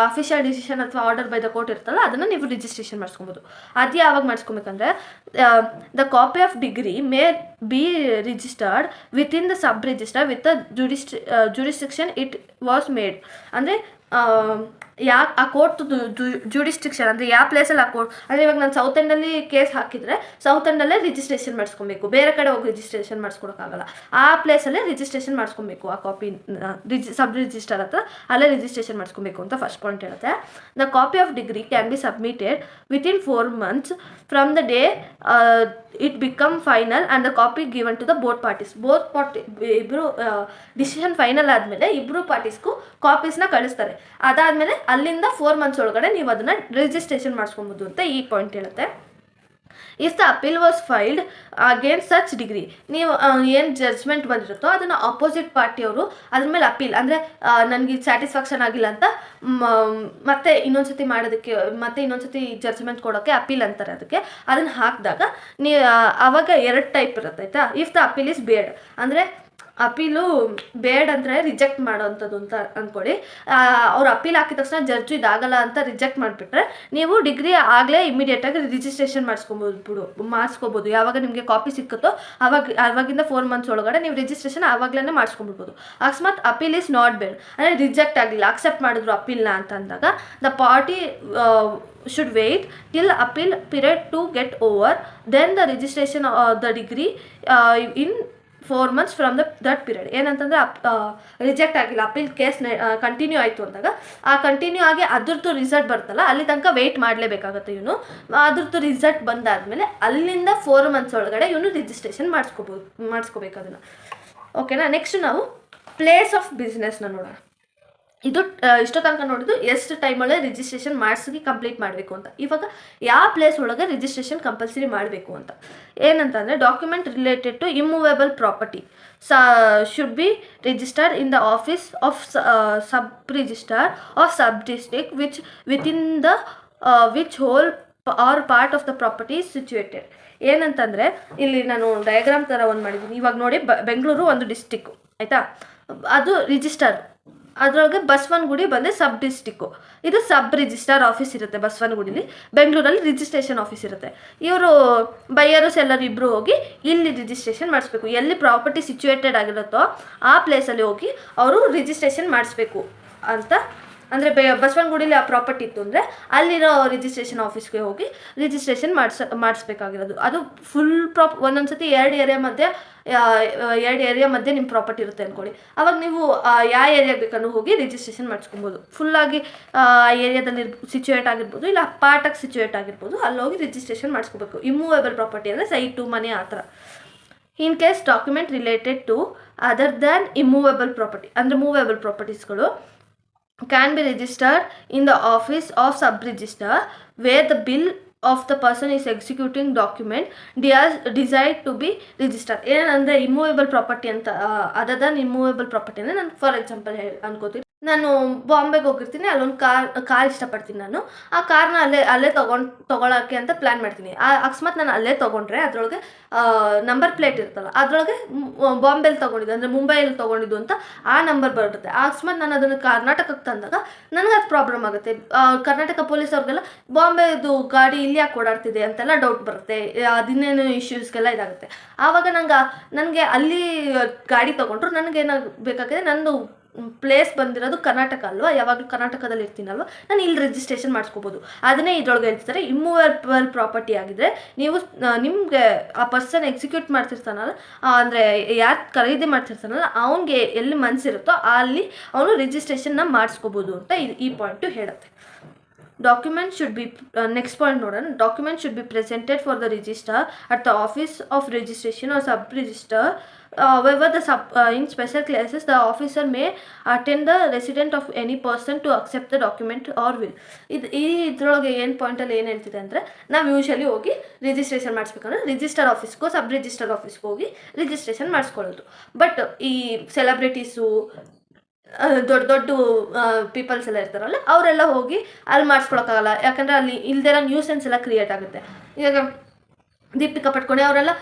Official decision ಅಥವಾ ಆರ್ಡರ್ ಬೈ ದ ಕೋರ್ಟ್ ಇರ್ತಲ್ಲ, ಅದನ್ನು ನೀವು ರಿಜಿಸ್ಟ್ರೇಷನ್ ಮಾಡಿಸ್ಕೊಬೋದು. ಅದು ಯಾವಾಗ ಮಾಡಿಸ್ಕೊಬೇಕಂದ್ರೆ, the copy of degree may be registered within the sub register with the jurisdiction it was made. ಅಂದರೆ ಆ ಕೋರ್ಟ್ ಜುಡಿಸ್ಟಿಕ್ಷನ್ ಅಂದರೆ ಯಾವ ಪ್ಲೇಸಲ್ಲಿ ಆ ಕೋರ್ಟ್, ಅಂದರೆ ಇವಾಗ ನಾನು ಸೌತ್ ಎಂಡಲ್ಲಿ ಕೇಸ್ ಹಾಕಿದರೆ ಸೌತ್ ಎಂಡಲ್ಲೇ ರಿಜಿಸ್ಟ್ರೇಷನ್ ಮಾಡಿಸ್ಕೊಬೇಕು, ಬೇರೆ ಕಡೆ ಹೋಗಿ ರಿಜಿಸ್ಟ್ರೇಷನ್ ಮಾಡಿಸ್ಕೊಡೋಕ್ಕಾಗಲ್ಲ. ಆ ಪ್ಲೇಸಲ್ಲೇ ರಿಜಿಸ್ಟ್ರೇಷನ್ ಮಾಡಿಸ್ಕೊಬೇಕು. ಆ ಕಾಪಿ ಸಬ್ ರಿಜಿಸ್ಟರ್ ಹತ್ರ ಅಲ್ಲೇ ರಿಜಿಸ್ಟ್ರೇಷನ್ ಮಾಡಿಸ್ಕೊಬೇಕು ಅಂತ ಫಸ್ಟ್ ಪಾಯಿಂಟ್ ಹೇಳುತ್ತೆ. The copy of decree can be submitted within 4 months from the day it become final and the copy given to the both parties. ಇಬ್ಬರು decision final ಆದಮೇಲೆ ಇಬ್ಬರು ಪಾರ್ಟೀಸ್ಗೂ ಕಾಪೀಸ್ನ ಕಳಿಸ್ತಾರೆ. ಅದಾದಮೇಲೆ ಅಲ್ಲಿಂದ 4 months ಒಳಗಡೆ ನೀವು ಅದನ್ನು ರಿಜಿಸ್ಟ್ರೇಷನ್ ಮಾಡಿಸ್ಕೊಬೋದು ಅಂತ ಈ ಪಾಯಿಂಟ್ ಹೇಳುತ್ತೆ. If the appeal was filed against such degree, ನೀವು ಏನು ಜಡ್ಜ್ಮೆಂಟ್ ಬಂದಿರುತ್ತೋ ಅದನ್ನು ಅಪೋಸಿಟ್ ಪಾರ್ಟಿಯವರು ಅದ್ರ ಮೇಲೆ ಅಪೀಲ್, ಅಂದರೆ ನನಗೆ ಸ್ಯಾಟಿಸ್ಫ್ಯಾಕ್ಷನ್ ಆಗಿಲ್ಲ ಅಂತ ಮತ್ತೆ ಇನ್ನೊಂದ್ಸತಿ ಮಾಡೋದಕ್ಕೆ, ಮತ್ತೆ ಇನ್ನೊಂದ್ಸತಿ ಜಡ್ಜ್ಮೆಂಟ್ ಕೊಡೋಕ್ಕೆ ಅಪೀಲ್ ಅಂತಾರೆ. ಅದನ್ನು ಹಾಕಿದಾಗ ಆವಾಗ 2 ಟೈಪ್ ಇರುತ್ತೆ ಆಯಿತಾ. ಇಫ್ ದ ಅಪೀಲ್ ಇಸ್ ಬೇಡ್, ಅಂದರೆ ಅಪೀಲು ಬೇಡ ಅಂದರೆ ರಿಜೆಕ್ಟ್ ಮಾಡೋವಂಥದ್ದು ಅಂತ ಅಂದ್ಕೊಳ್ಳಿ. ಅವ್ರು ಅಪೀಲ್ ಹಾಕಿದ ತಕ್ಷಣ ಜಡ್ಜು ಇದಾಗಲ್ಲ ಅಂತ ರಿಜೆಕ್ಟ್ ಮಾಡಿಬಿಟ್ರೆ ನೀವು ಡಿಗ್ರಿ ಆಗಲೇ ಇಮಿಡಿಯೇಟಾಗಿ ರಿಜಿಸ್ಟ್ರೇಷನ್ ಮಾಡಿಸ್ಕೊಬೋದು. ಯಾವಾಗ ನಿಮಗೆ ಕಾಪಿ ಸಿಕ್ಕುತ್ತೋ ಆವಾಗಿಂದ 4 months ಒಳಗಡೆ ನೀವು ರಿಜಿಸ್ಟ್ರೇಷನ್ ಆವಾಗಲೇ ಮಾಡಿಸ್ಕೊಂಡ್ಬಿಡ್ಬೋದು. ಅಕಸ್ಮಾತ್ ಅಪೀಲ್ ಈಸ್ ನಾಟ್ ಬೇಡ್ ಅಂದರೆ ರಿಜೆಕ್ಟ್ ಆಗಿಲ್ಲ, ಅಕ್ಸೆಪ್ಟ್ ಮಾಡಿದ್ರು ಅಪೀಲ್ನ ಅಂತ ಅಂದಾಗ the party should wait till appeal period to get over, then the registration of the degree in 4 months from that period. ಏನಂತಂದರೆ ರಿಜೆಕ್ಟ್ ಆಗಿಲ್ಲ, ಅಪೀಲ್ ಕೇಸ್ ಕಂಟಿನ್ಯೂ ಆಯಿತು ಅಂದಾಗ ಆ ಕಂಟಿನ್ಯೂ ಆಗಿ ಅದ್ರದ್ದು ರಿಸಲ್ಟ್ ಬರ್ತಲ್ಲ ಅಲ್ಲಿ ತನಕ ವೆಯ್ಟ್ ಮಾಡಲೇಬೇಕಾಗುತ್ತೆ ಇವನು. ಅದ್ರದ್ದು ರಿಸಲ್ಟ್ ಬಂದಾದಮೇಲೆ ಅಲ್ಲಿಂದ 4 months ಒಳಗಡೆ ಇವನು ರಿಜಿಸ್ಟ್ರೇಷನ್ ಮಾಡಿಸ್ಕೋಬೇಕು ಅದನ್ನು. ಓಕೆನಾ. ನೆಕ್ಸ್ಟ್ ನಾವು ಪ್ಲೇಸ್ ಆಫ್ ಬಿಸ್ನೆಸ್ನ ನೋಡೋಣ. ಇದು ಇಷ್ಟೋ ತನಕ ನೋಡಿದ್ದು ಎಷ್ಟು ಟೈಮೊಳಗೆ ರಿಜಿಸ್ಟ್ರೇಷನ್ ಮಾಡಿಸಿ ಕಂಪ್ಲೀಟ್ ಮಾಡಬೇಕು ಅಂತ. ಇವಾಗ ಯಾವ ಪ್ಲೇಸ್ ಒಳಗೆ ರಿಜಿಸ್ಟ್ರೇಷನ್ ಕಂಪಲ್ಸರಿ ಮಾಡಬೇಕು ಅಂತ ಏನಂತಂದರೆ, document related to immovable property should be registered in the office of sub registrar of sub district within the which whole or part of the property is situated. ಏನಂತಂದರೆ ಇಲ್ಲಿ ನಾನು diagram ಥರ ಒಂದು ಮಾಡಿದ್ದೀನಿ. ಇವಾಗ ನೋಡಿ, ಬೆಂಗಳೂರು ಒಂದು ಡಿಸ್ಟಿಕ್ಕು ಆಯಿತಾ, ಅದು ರಿಜಿಸ್ಟರ್. ಅದರೊಳಗೆ ಬಸವನಗುಡಿ ಬಂದರೆ ಸಬ್ ಡಿಸ್ಟಿಕ್ಕು. ಇದು ಸಬ್ ರಿಜಿಸ್ಟ್ರಾರ್ ಆಫೀಸ್ ಇರುತ್ತೆ ಬಸವನಗುಡಿಲಿ. ಬೆಂಗಳೂರಲ್ಲಿ ರಿಜಿಸ್ಟ್ರೇಷನ್ ಆಫೀಸ್ ಇರುತ್ತೆ. ಇವರು ಬೈಯರು ಸೆಲ್ಲರು ಇಬ್ಬರು ಹೋಗಿ ಇಲ್ಲಿ ರಿಜಿಸ್ಟ್ರೇಷನ್ ಮಾಡಿಸ್ಬೇಕು. ಎಲ್ಲಿ ಪ್ರಾಪರ್ಟಿ ಸಿಚುವೇಟೆಡ್ ಆಗಿರುತ್ತೋ ಆ ಪ್ಲೇಸಲ್ಲಿ ಹೋಗಿ ಅವರು ರಿಜಿಸ್ಟ್ರೇಷನ್ ಮಾಡಿಸ್ಬೇಕು ಅಂತ. ಅಂದರೆ ಬಸವನಗುಡಿಲಿ ಆ ಪ್ರಾಪರ್ಟಿ ಇತ್ತು ಅಂದರೆ ಅಲ್ಲಿರೋ ರಿಜಿಸ್ಟ್ರೇಷನ್ ಆಫೀಸ್ಗೆ ಹೋಗಿ ರಿಜಿಸ್ಟ್ರೇಷನ್ ಮಾಡಿಸ್ಬೇಕಾಗಿರೋದು. ಅದು ಫುಲ್ ಒಂದೊಂದು ಸತಿ 2 ಏರಿಯಾ ಮಧ್ಯೆ ನಿಮ್ಮ ಪ್ರಾಪರ್ಟಿ ಇರುತ್ತೆ ಅಂದ್ಕೊಳ್ಳಿ. ಅವಾಗ ನೀವು ಯಾವ ಏರಿಯಾಗೆ ಬೇಕನ್ನು ಹೋಗಿ ರಿಜಿಸ್ಟ್ರೇಷನ್ ಮಾಡಿಸ್ಕೊಬೋದು. ಫುಲ್ಲಾಗಿ ಆ ಏರಿಯಾದಲ್ಲಿ ಸಿಚುವೇಟ್ ಆಗಿರ್ಬೋದು, ಇಲ್ಲ ಪಾರ್ಟಾಗಿ ಸಿಚುವೇಟ್ ಆಗಿರ್ಬೋದು, ಅಲ್ಲಿ ಹೋಗಿ ರಿಜಿಸ್ಟ್ರೇಷನ್ ಮಾಡಿಸ್ಕೋಬೇಕು. ಇಮ್ಮೂವೇಬಲ್ ಪ್ರಾಪರ್ಟಿ ಅಂದರೆ ಸೈಟು, ಮನೆ ಆ ಥರ. In case document related to other than immovable property ಅಂದರೆ ಮೂವೇಬಲ್ ಪ್ರಾಪರ್ಟೀಸ್ಗಳು can be registered in the office of sub-registrar where the bill of the person is executing document desired to be registered. ಏನಂದರೆ immovable property ಅಂತ other than immovable property ಅಂದರೆ, ನಾನು for example ಅನ್ಕೋತೀನಿ, ನಾನು ಬಾಂಬೆಗೆ ಹೋಗಿರ್ತೀನಿ, ಅಲ್ಲೊಂದು car ಇಷ್ಟಪಡ್ತೀನಿ. ನಾನು ಆ ಕಾರ್ನ ಅಲ್ಲೇ ತೊಗೊಳಕ್ಕೆ ಅಂತ ಪ್ಲ್ಯಾನ್ ಮಾಡ್ತೀನಿ. ಅಕಸ್ಮಾತ್ ನಾನು ಅಲ್ಲೇ ತೊಗೊಂಡ್ರೆ ಅದರೊಳಗೆ ನಂಬರ್ ಪ್ಲೇಟ್ ಇರುತ್ತಲ್ಲ, ಅದರೊಳಗೆ ಬಾಂಬೆಲಿ ತೊಗೊಂಡಿದ್ದು ಅಂದರೆ ಮುಂಬೈಯಲ್ಲಿ ತೊಗೊಂಡಿದ್ದು ಅಂತ ಆ ನಂಬರ್ ಬರುತ್ತೆ. ಅಕಸ್ಮಾತ್ ನಾನು ಅದನ್ನು ಕರ್ನಾಟಕಕ್ಕೆ ತಂದಾಗ ನನಗೆ ಅದು ಪ್ರಾಬ್ಲಮ್ ಆಗುತ್ತೆ. ಕರ್ನಾಟಕ ಪೊಲೀಸವ್ರಿಗೆಲ್ಲ ಬಾಂಬೆದು ಗಾಡಿ ಇಲ್ಲಿ ಯಾಕೆ ಓಡಾಡ್ತಿದೆ ಅಂತೆಲ್ಲ ಡೌಟ್ ಬರುತ್ತೆ. ಅದಿನ್ನೇನು ಇಶ್ಯೂಸ್ಗೆಲ್ಲ ಇದಾಗುತ್ತೆ. ಆವಾಗ ನನಗೆ ಅಲ್ಲಿ ಗಾಡಿ ತೊಗೊಂಡ್ರು ನನಗೇನಾಗಬೇಕಾಗಿದೆ, ನಂದು ಪ್ಲೇಸ್ ಬಂದಿರೋದು ಕರ್ನಾಟಕ ಅಲ್ವಾ, ಯಾವಾಗಲೂ ಕರ್ನಾಟಕದಲ್ಲಿ ಇರ್ತೀನಲ್ವ, ನಾನು ಇಲ್ಲಿ ರಿಜಿಸ್ಟ್ರೇಷನ್ ಮಾಡಿಸ್ಕೋಬೋದು. ಅದನ್ನೇ ಇದ್ರೊಳಗೆ ಹೇಳ್ತಿದ್ದಾರೆ, ಇಮ್ಮೂವೇಬಲ್ ಪ್ರಾಪರ್ಟಿ ಆಗಿದ್ರೆ ನೀವು ನಿಮಗೆ ಆ ಪರ್ಸನ್ ಎಕ್ಸಿಕ್ಯೂಟ್ ಮಾಡ್ತಿರ್ತಾನಲ್ಲ, ಅಂದರೆ ಯಾರು ಖರೀದಿ ಮಾಡ್ತಿರ್ತಾನಲ್ಲ ಅವನಿಗೆ ಎಲ್ಲಿ ಮನಸ್ಸಿರುತ್ತೋ ಅಲ್ಲಿ ಅವನು ರಿಜಿಸ್ಟ್ರೇಷನ್ನ ಮಾಡಿಸ್ಕೋಬೋದು ಅಂತ ಈ ಪಾಯಿಂಟು ಹೇಳುತ್ತೆ. Document should be next point ನೋಡೋಣ. Document should be presented for the registrar at the office of registration or sub registrar. However, in special cases, the officer may attend the resident of any person to accept the document or will. ಇದ್ರೊಳಗೆ ಏನು ಪಾಯಿಂಟಲ್ಲಿ ಏನು ಹೇಳ್ತಿದೆ ಅಂದರೆ, ನಾವು usually ಹೋಗಿ registration ಮಾಡಿಸ್ಬೇಕಂದ್ರೆ register ಆಫೀಸ್ಗೋ sub register ಆಫೀಸ್ಗೆ ಹೋಗಿ registration ಮಾಡಿಸ್ಕೊಳ್ಳೋದು. But ಈ ಸೆಲೆಬ್ರಿಟೀಸು, ದೊಡ್ಡ ಪೀಪಲ್ಸ್ ಎಲ್ಲ ಇರ್ತಾರಲ್ಲ, ಅವರೆಲ್ಲ ಹೋಗಿ ಅಲ್ಲಿ ಮಾಡಿಸ್ಕೊಳಕ್ಕಾಗಲ್ಲ. ಯಾಕಂದರೆ ಅಲ್ಲಿ ಇಲ್ದಿರೋ ನ್ಯೂಸೆನ್ಸ್ ಎಲ್ಲ ಕ್ರಿಯೇಟ್ ಆಗುತ್ತೆ. ಇವಾಗ ದೀಪಿಕಾ ಪಟ್ಕೊಂಡೆ ಅವರೆಲ್ಲ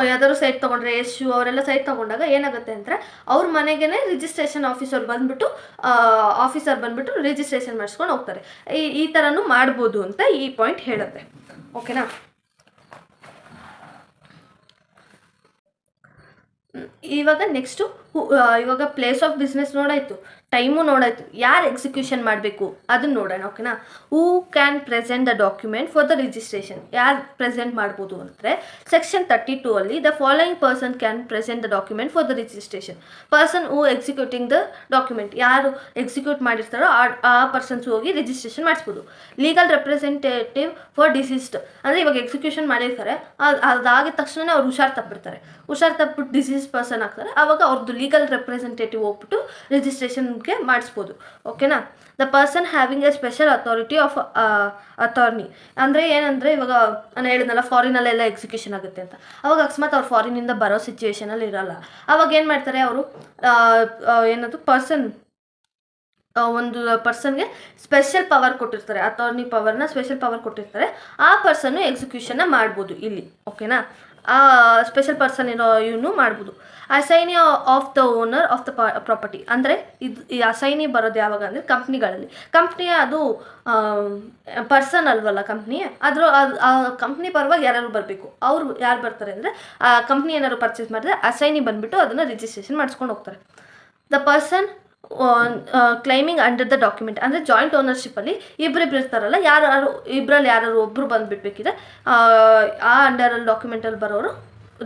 ಯಾವ್ದಾದ್ರು ಸೈಟ್ ತೊಗೊಂಡ್ರೆ, ಯಶು ಅವರೆಲ್ಲ ಸೈಟ್ ತೊಗೊಂಡಾಗ ಏನಾಗುತ್ತೆ ಅಂದರೆ ಅವ್ರ ಮನೆಗೇ ರಿಜಿಸ್ಟ್ರೇಷನ್ ಆಫೀಸರ್ ಬಂದುಬಿಟ್ಟು ರಿಜಿಸ್ಟ್ರೇಷನ್ ಮಾಡಿಸ್ಕೊಂಡು ಹೋಗ್ತಾರೆ. ಈ ಥರನೂ ಮಾಡ್ಬೋದು ಅಂತ ಈ ಪಾಯಿಂಟ್ ಹೇಳುತ್ತೆ. ಓಕೆನಾ. ಇವಾಗ ನೆಕ್ಸ್ಟು ಇವಾಗ ಪ್ಲೇಸ್ ಆಫ್ ಬಿಸ್ನೆಸ್ ನೋಡಾಯಿತು, ಟೈಮು ನೋಡಾಯಿತು, ಯಾರು ಎಕ್ಸಿಕ್ಯೂಷನ್ ಮಾಡಬೇಕು ಅದನ್ನು ನೋಡೋಣ. ಓಕೆನಾ. Who can present the document for the registration, ಯಾರು ಪ್ರೆಸೆಂಟ್ ಮಾಡ್ಬೋದು ಅಂದರೆ ಸೆಕ್ಷನ್ 32 ಅಲ್ಲಿ the following person can present the document for the registration. Person who executing the document, ಯಾರು ಎಕ್ಸಿಕ್ಯೂಟ್ ಮಾಡಿರ್ತಾರೋ ಆ ಪರ್ಸನ್ಸ್ ಹೋಗಿ ರಿಜಿಸ್ಟ್ರೇಷನ್ ಮಾಡಿಸ್ಬೋದು. ಲೀಗಲ್ ರೆಪ್ರೆಸೆಂಟೇಟಿವ್ ಫಾರ್ ಡಿಸೀಸ್ಡ್ ಅಂದರೆ ಇವಾಗ ಎಕ್ಸಿಕ್ಯೂಷನ್ ಮಾಡಿರ್ತಾರೆ, ಅದಾಗಿದ ತಕ್ಷಣ ಅವ್ರು ಹುಷಾರು ತಪ್ಪಿಬಿಟ್ಟು ಡಿಸೀಸ್ ಪರ್ಸನ್ ಆಗ್ತಾರೆ. ಆವಾಗ ಅವ್ರದ್ದು ಲೀಗಲ್ ರೆಪ್ರೆಸೆಂಟೇಟಿವ್ ಹೋಗ್ಬಿಟ್ಟು ರಿಜಿಸ್ಟ್ರೇಷನ್ಗೆ ಮಾಡಿಸ್ಬೋದು. ಓಕೆನಾ. The person having A special authority of attorney ಅಂದರೆ ಏನಂದರೆ, ಇವಾಗ ನಾನು ಹೇಳಿದ್ನಲ್ಲ ಫಾರಿನಲ್ಲೆಲ್ಲ ಎಕ್ಸಿಕ್ಯೂಷನ್ ಆಗುತ್ತೆ ಅಂತ. ಅವಾಗ ಅಕಸ್ಮಾತ್ ಅವ್ರು ಫಾರಿನಿಂದ ಬರೋ ಸಿಚುವೇಷನಲ್ಲಿ ಇರೋಲ್ಲ. ಅವಾಗ ಏನು ಮಾಡ್ತಾರೆ ಅವರು, ಒಂದು ಪರ್ಸನ್ಗೆ ಸ್ಪೆಷಲ್ ಪವರ್ ಕೊಟ್ಟಿರ್ತಾರೆ, ಅಟಾರ್ನಿ ಪವರ್ನ ಸ್ಪೆಷಲ್ ಪವರ್ ಕೊಟ್ಟಿರ್ತಾರೆ. ಆ ಪರ್ಸನ್ನು ಎಕ್ಸಿಕ್ಯೂಷನ್ನ ಮಾಡ್ಬೋದು ಇಲ್ಲಿ. ಓಕೆನಾ. ಆ ಸ್ಪೆಷಲ್ ಪರ್ಸನ್ ಇವನು ಮಾಡ್ಬೋದು. Assignee of the owner of the property ಅಂದರೆ ಈ ಅಸೈನಿ ಬರೋದು ಯಾವಾಗ ಅಂದರೆ ಕಂಪ್ನಿಯ ಅದು ಪರ್ಸನ್ ಅಲ್ವಲ್ಲ ಕಂಪ್ನಿ, ಆ ಕಂಪ್ನಿ ಪರವಾಗಿ ಯಾರು ಬರಬೇಕು. ಅವ್ರು ಯಾರು ಬರ್ತಾರೆ ಅಂದರೆ ಆ ಕಂಪ್ನಿ ಏನಾದ್ರು ಪರ್ಚೇಸ್ ಮಾಡಿದ್ರೆ ಅಸೈನಿ ಬಂದುಬಿಟ್ಟು ಅದನ್ನು ರಿಜಿಸ್ಟ್ರೇಷನ್ ಮಾಡಿಸ್ಕೊಂಡು ಹೋಗ್ತಾರೆ. The person claiming under the document ಅಂದರೆ ಜಾಯಿಂಟ್ ಓನರ್ಶಿಪ್ಪಲ್ಲಿ ಇಬ್ಬರಿಬ್ರು ಇರ್ತಾರಲ್ಲ, ಇಬ್ಬರಲ್ಲಿ ಯಾರು ಒಬ್ಬರು ಬಂದುಬಿಟ್ಬೇಕಿದೆ ಆ ಅಂಡರಲ್ಲಿ ಡಾಕ್ಯುಮೆಂಟಲ್ಲಿ ಬರೋರು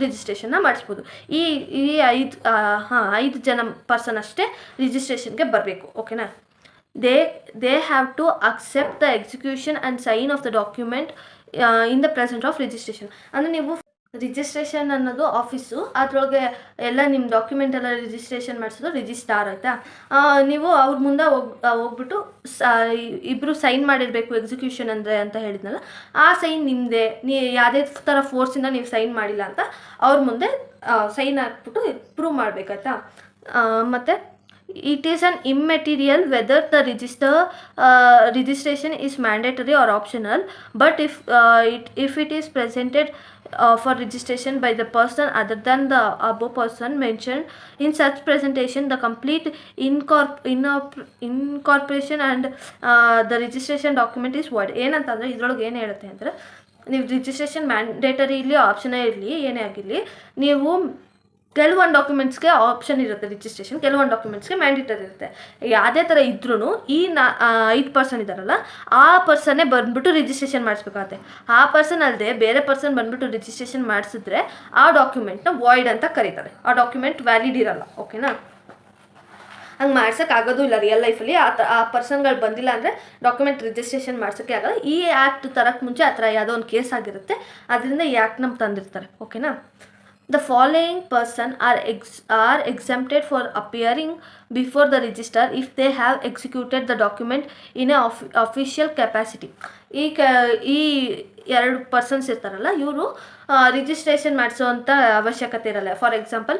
ರಿಜಿಸ್ಟ್ರೇಷನ್ನ ಮಾಡಿಸ್ಬೋದು. ಈ ಈ 5 ಜನ ಪರ್ಸನ್ ಅಷ್ಟೇ ರಿಜಿಸ್ಟ್ರೇಷನ್ಗೆ ಬರಬೇಕು. ಓಕೆನಾ. They have to accept the execution and sign of the document in the present of registration. ಅಂದರೆ ನೀವು ರಿಜಿಸ್ಟ್ರೇಷನ್ ಅನ್ನೋದು ಆಫೀಸು, ಅದರೊಳಗೆ ಎಲ್ಲ ನಿಮ್ಮ ಡಾಕ್ಯುಮೆಂಟ್ ಎಲ್ಲ ರಿಜಿಸ್ಟ್ರೇಷನ್ ಮಾಡಿಸೋದು ರಿಜಿಸ್ಟ್ರಾರ್ ಆಯಿತಾ. ನೀವು ಅವ್ರ ಮುಂದೆ ಹೋಗ್ಬಿಟ್ಟು ಇಬ್ಬರು ಸೈನ್ ಮಾಡಿರಬೇಕು ಎಕ್ಸಿಕ್ಯೂಷನ್ ಅಂದರೆ ಅಂತ ಹೇಳಿದ್ನಲ್ಲ, ಆ ಸೈನ್ ನಿಮ್ಮದೇ. ಯಾವುದೇ ಥರ ಫೋರ್ಸಿಂದ ನೀವು ಸೈನ್ ಮಾಡಿಲ್ಲ ಅಂತ ಅವ್ರ ಮುಂದೆ ಸೈನ್ ಹಾಕ್ಬಿಟ್ಟು ಪ್ರೂವ್ ಮಾಡಬೇಕಾಯ್ತಾ. ಮತ್ತು it is an immaterial whether the registration is mandatory or optional, but if it is presented for registration by the person other than the above person mentioned in such presentation, the complete incorporation and the registration document is void. ಏನಂತಂದರೆ ಇದರೊಳಗೆ ಏನು ಹೇಳುತ್ತೆ ಅಂದರೆ, ನೀವು registration mandatory ಇರಲಿ ಆಪ್ಷನೇ ಇರಲಿ ಏನೇ ಆಗಿರಲಿ, ನೀವು ಕೆಲವೊಂದು ಡಾಕ್ಯುಮೆಂಟ್ಸ್ಗೆ ಆಪ್ಷನ್ ಇರುತ್ತೆ ರಿಜಿಸ್ಟ್ರೇಷನ್, ಕೆಲವೊಂದು ಡಾಕ್ಯುಮೆಂಟ್ಸ್ಗೆ ಮ್ಯಾಂಡೇಟರಿ ಇರುತ್ತೆ. ಯಾವುದೇ ಥರ ಇದ್ರೂ ಈ 5 ಪರ್ಸನ್ ಇದ್ದಾರಲ್ಲ, ಆ ಪರ್ಸನ್ನೇ ಬಂದುಬಿಟ್ಟು ರಿಜಿಸ್ಟ್ರೇಷನ್ ಮಾಡಿಸ್ಬೇಕಾಗತ್ತೆ. ಆ ಪರ್ಸನ್ ಅಲ್ಲದೆ ಬೇರೆ ಪರ್ಸನ್ ಬಂದುಬಿಟ್ಟು ರಿಜಿಸ್ಟ್ರೇಷನ್ ಮಾಡಿಸಿದ್ರೆ ಆ ಡಾಕ್ಯುಮೆಂಟ್ನ ವಾಯ್ಡ್ ಅಂತ ಕರೀತಾರೆ. ಆ ಡಾಕ್ಯುಮೆಂಟ್ ವ್ಯಾಲಿಡ್ ಇರಲ್ಲ. ಓಕೆನಾ. ಹಂಗೆ ಮಾಡ್ಸೋಕ್ಕಾಗೋದು ಇಲ್ಲ ರಿಯಲ್ ಲೈಫಲ್ಲಿ. ಆ ಪರ್ಸನ್ಗಳು ಬಂದಿಲ್ಲ ಅಂದರೆ ಡಾಕ್ಯುಮೆಂಟ್ ರಿಜಿಸ್ಟ್ರೇಷನ್ ಮಾಡ್ಸೋಕ್ಕೆ ಆಗಲ್ಲ. ಈ ಆ್ಯಕ್ಟ್ ತರಕ್ಕೆ ಮುಂಚೆ ಆ ಥರ ಯಾವುದೋ ಒಂದು ಕೇಸ್ ಆಗಿರುತ್ತೆ, ಅದರಿಂದ ಈ ಆ್ಯಕ್ಟ್ ನಮ್ಗೆ ತಂದಿರ್ತಾರೆ. ಓಕೆನಾ. The following person are exempted for appearing before the registrar if they have executed the document in a official capacity. ಈ 2 ಪರ್ಸನ್ಸ್ ಇರ್ತಾರಲ್ಲ, ಇವರು ರಿಜಿಸ್ಟ್ರೇಷನ್ ಮಾಡಿಸೋವಂಥ ಅವಶ್ಯಕತೆ ಇರಲ್ಲ. ಫಾರ್ ಎಕ್ಸಾಂಪಲ್,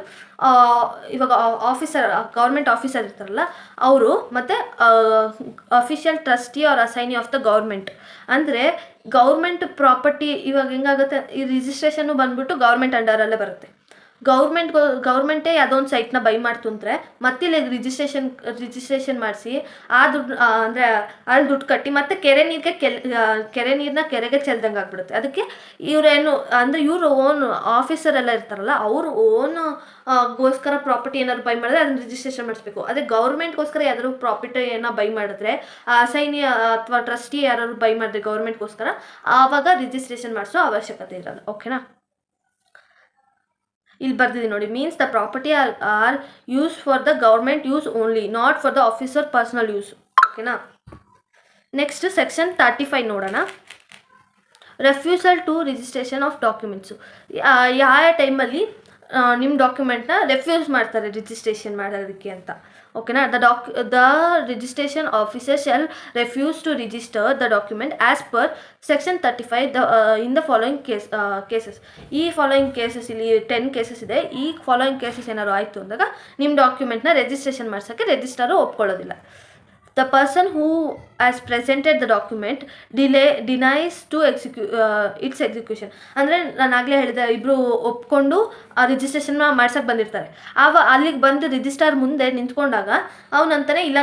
ಇವಾಗ ಗೌರ್ಮೆಂಟ್ ಆಫೀಸರ್ ಇರ್ತಾರಲ್ಲ ಅವರು, ಮತ್ತು official trustee or assignee of the government. ಅಂದರೆ ಗೌರ್ಮೆಂಟ್ ಪ್ರಾಪರ್ಟಿ ಇವಾಗ ಹೆಂಗಾಗುತ್ತೆ, ಈ ರಿಜಿಸ್ಟ್ರೇಷನ್ನು ಬಂದ್ಬಿಟ್ಟು ಗೌರ್ಮೆಂಟ್ ಅಂಡರಲ್ಲೇ ಬರುತ್ತೆ. ಗೌರ್ಮೆಂಟೇ ಯಾವುದೋ ಒಂದು ಸೈಟ್ನ ಬೈ ಮಾಡ್ತಂದ್ರೆ ಮತ್ತಿಲ್ಲಿ ರಿಜಿಸ್ಟ್ರೇಷನ್ ಮಾಡಿಸಿ ಆ ದುಡ್ಡು ಅಂದರೆ ಅಲ್ಲಿ ದುಡ್ಡು ಕಟ್ಟಿ ಮತ್ತೆ ಕೆರೆ ನೀರನ್ನ ಕೆರೆಗೆ ಚೆಲ್ದಂಗೆ ಆಗ್ಬಿಡುತ್ತೆ. ಅದಕ್ಕೆ ಇವರೇನು ಅಂದರೆ ಇವರು ಓನ್ ಆಫೀಸರ್ ಎಲ್ಲ ಇರ್ತಾರಲ್ಲ, ಅವರು ಗೋಸ್ಕರ ಪ್ರಾಪರ್ಟಿ ಏನಾದ್ರು ಬೈ ಮಾಡಿದ್ರೆ ಅದನ್ನ ರಿಜಿಸ್ಟ್ರೇಷನ್ ಮಾಡಿಸ್ಬೇಕು. ಅದೇ ಗೌರ್ಮೆಂಟ್ಗೋಸ್ಕರ ಯಾವ್ದಾದ್ರು ಪ್ರಾಪರ್ಟಿ ಏನೋ ಬೈ ಮಾಡಿದ್ರೆ, ಅಸೈನಿ ಅಥವಾ ಟ್ರಸ್ಟಿ ಯಾರು ಬೈ ಮಾಡಿದ್ರೆ ಗೌರ್ಮೆಂಟ್ಗೋಸ್ಕರ, ಆವಾಗ ರಿಜಿಸ್ಟ್ರೇಷನ್ ಮಾಡಿಸೋ ಅವಶ್ಯಕತೆ ಇರಲ್ಲ. ಓಕೆನಾ. ಇಲ್ಲಿ ಬರ್ದಿದ್ದೀನಿ ನೋಡಿ, means the property are use for the government use only, not for the officer personal use. ಓಕೆನಾ. ನೆಕ್ಸ್ಟ್ ಸೆಕ್ಷನ್ 35 ನೋಡೋಣ. ರೆಫ್ಯೂಸಲ್ ಟು ರಿಜಿಸ್ಟ್ರೇಷನ್ ಆಫ್ ಡಾಕ್ಯುಮೆಂಟ್ಸು. ಯಾವ ಟೈಮಲ್ಲಿ ನಿಮ್ಮ ಡಾಕ್ಯುಮೆಂಟ್ನ ರೆಫ್ಯೂಸ್ ಮಾಡ್ತಾರೆ ರಿಜಿಸ್ಟ್ರೇಷನ್ ಮಾಡೋದಕ್ಕೆ ಅಂತ. ಓಕೆನಾ. The registration officer shall refuse to register the document as per section 35 in the following cases. ಈ ಫಾಲೋಯಿಂಗ್ ಕೇಸಸ್, ಇಲ್ಲಿ 10 ಕೇಸಸ್ ಇದೆ. ಈ ಫಾಲೋಯಿಂಗ್ ಕೇಸಸ್ ಏನಾದ್ರು ಆಯಿತು ಅಂದಾಗ ನಿಮ್ಮ ಡಾಕ್ಯುಮೆಂಟ್ನ ರಿಜಿಸ್ಟ್ರೇಷನ್ ಮಾಡ್ಸೋಕ್ಕೆ registrar ಒಪ್ಕೊಳ್ಳೋದಿಲ್ಲ. The person who has presented the document denies to its execution. ಅಂದರೆ ನಾನು ಆಗಲೇ ಹೇಳಿದೆ, ಇಬ್ಬರು ಒಪ್ಕೊಂಡು ಆ ರಿಜಿಸ್ಟ್ರೇಷನ್ ಮಾಡ್ಸೋಕ್ಕೆ ಬಂದಿರ್ತಾರೆ. ಅಲ್ಲಿಗೆ ಬಂದು ರಿಜಿಸ್ಟ್ರಾರ್ ಮುಂದೆ ನಿಂತ್ಕೊಂಡಾಗ ಅವನಂತಾನೆ, ಇಲ್ಲ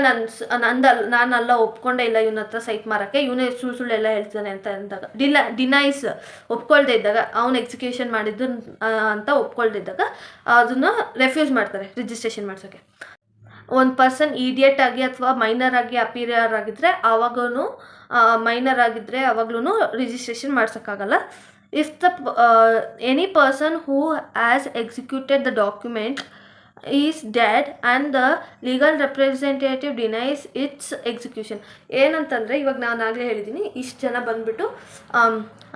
ನಾನಲ್ಲ ಒಪ್ಕೊಂಡೇ ಇಲ್ಲ ಇವನ ಹತ್ರ ಸೈಟ್ ಮಾರೋಕ್ಕೆ, ಇವನೇ ಸುಳ್ಳೆಲ್ಲ ಹೇಳ್ತಾನೆ ಅಂತ ಅಂದಾಗ, ಡಿನೈಸ್ ಒಪ್ಕೊಳ್ದೇ ಇದ್ದಾಗ, ಅವನು ಎಕ್ಸಿಕ್ಯೂಷನ್ ಮಾಡಿದ್ದು ಅಂತ ಒಪ್ಕೊಳ್ದೇ ಇದ್ದಾಗ ಅದನ್ನು ರೆಫ್ಯೂಸ್ ಮಾಡ್ತಾರೆ ರಿಜಿಸ್ಟ್ರೇಷನ್ ಮಾಡ್ಸೋಕ್ಕೆ. ಒಂದು ಪರ್ಸನ್ ಈಡಿಯಟ್ ಆಗಿ ಅಥವಾ ಮೈನರ್ ಆಗಿ ಅಪಿಯರ್ ಆಗಿದ್ದರೆ ಆವಾಗೂ ರಿಜಿಸ್ಟ್ರೇಷನ್ ಮಾಡ್ಸೋಕ್ಕಾಗಲ್ಲ. If the any person who has executed the document is dead and the legal representative denies its execution. ಏನಂತಂದರೆ, ಇವಾಗ ನಾನು ಆಗಲೇ ಹೇಳಿದ್ದೀನಿ, ಇಷ್ಟು ಜನ ಬಂದುಬಿಟ್ಟು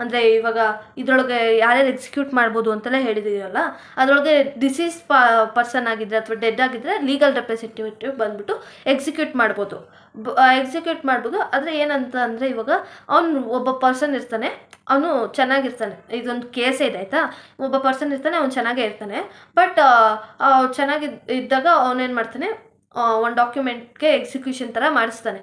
ಅಂದರೆ ಇವಾಗ ಇದರೊಳಗೆ ಯಾರ್ಯಾರು ಎಕ್ಸಿಕ್ಯೂಟ್ ಮಾಡ್ಬೋದು ಅಂತೆಲ್ಲ ಹೇಳಿದ್ದೀರಲ್ಲ, ಅದರೊಳಗೆ ಡಿಸೀಸ್ ಪರ್ಸನ್ ಆಗಿದ್ದರೆ ಅಥವಾ ಡೆಡ್ ಆಗಿದ್ದರೆ ಲೀಗಲ್ ರೆಪ್ರೆಸೆಂಟೇಟಿವ್ ಬಂದುಬಿಟ್ಟು ಎಕ್ಸಿಕ್ಯೂಟ್ ಮಾಡ್ಬೋದು. ಆದರೆ ಏನಂತ ಅಂದರೆ, ಇವಾಗ ಒಬ್ಬ ಪರ್ಸನ್ ಇರ್ತಾನೆ, ಅವನು ಚೆನ್ನಾಗಿರ್ತಾನೆ. ಇದೊಂದು ಕೇಸೇ ಇದೆ ಆಯಿತಾ. ಒಬ್ಬ ಪರ್ಸನ್ ಇರ್ತಾನೆ, ಅವ್ನು ಚೆನ್ನಾಗೇ ಇರ್ತಾನೆ. ಬಟ್ ಇದ್ದಾಗ ಅವನೇನು ಮಾಡ್ತಾನೆ, ಒಂದು ಡಾಕ್ಯುಮೆಂಟ್ಗೆ ಎಕ್ಸಿಕ್ಯೂಷನ್ ಥರ ಮಾಡಿಸ್ತಾನೆ.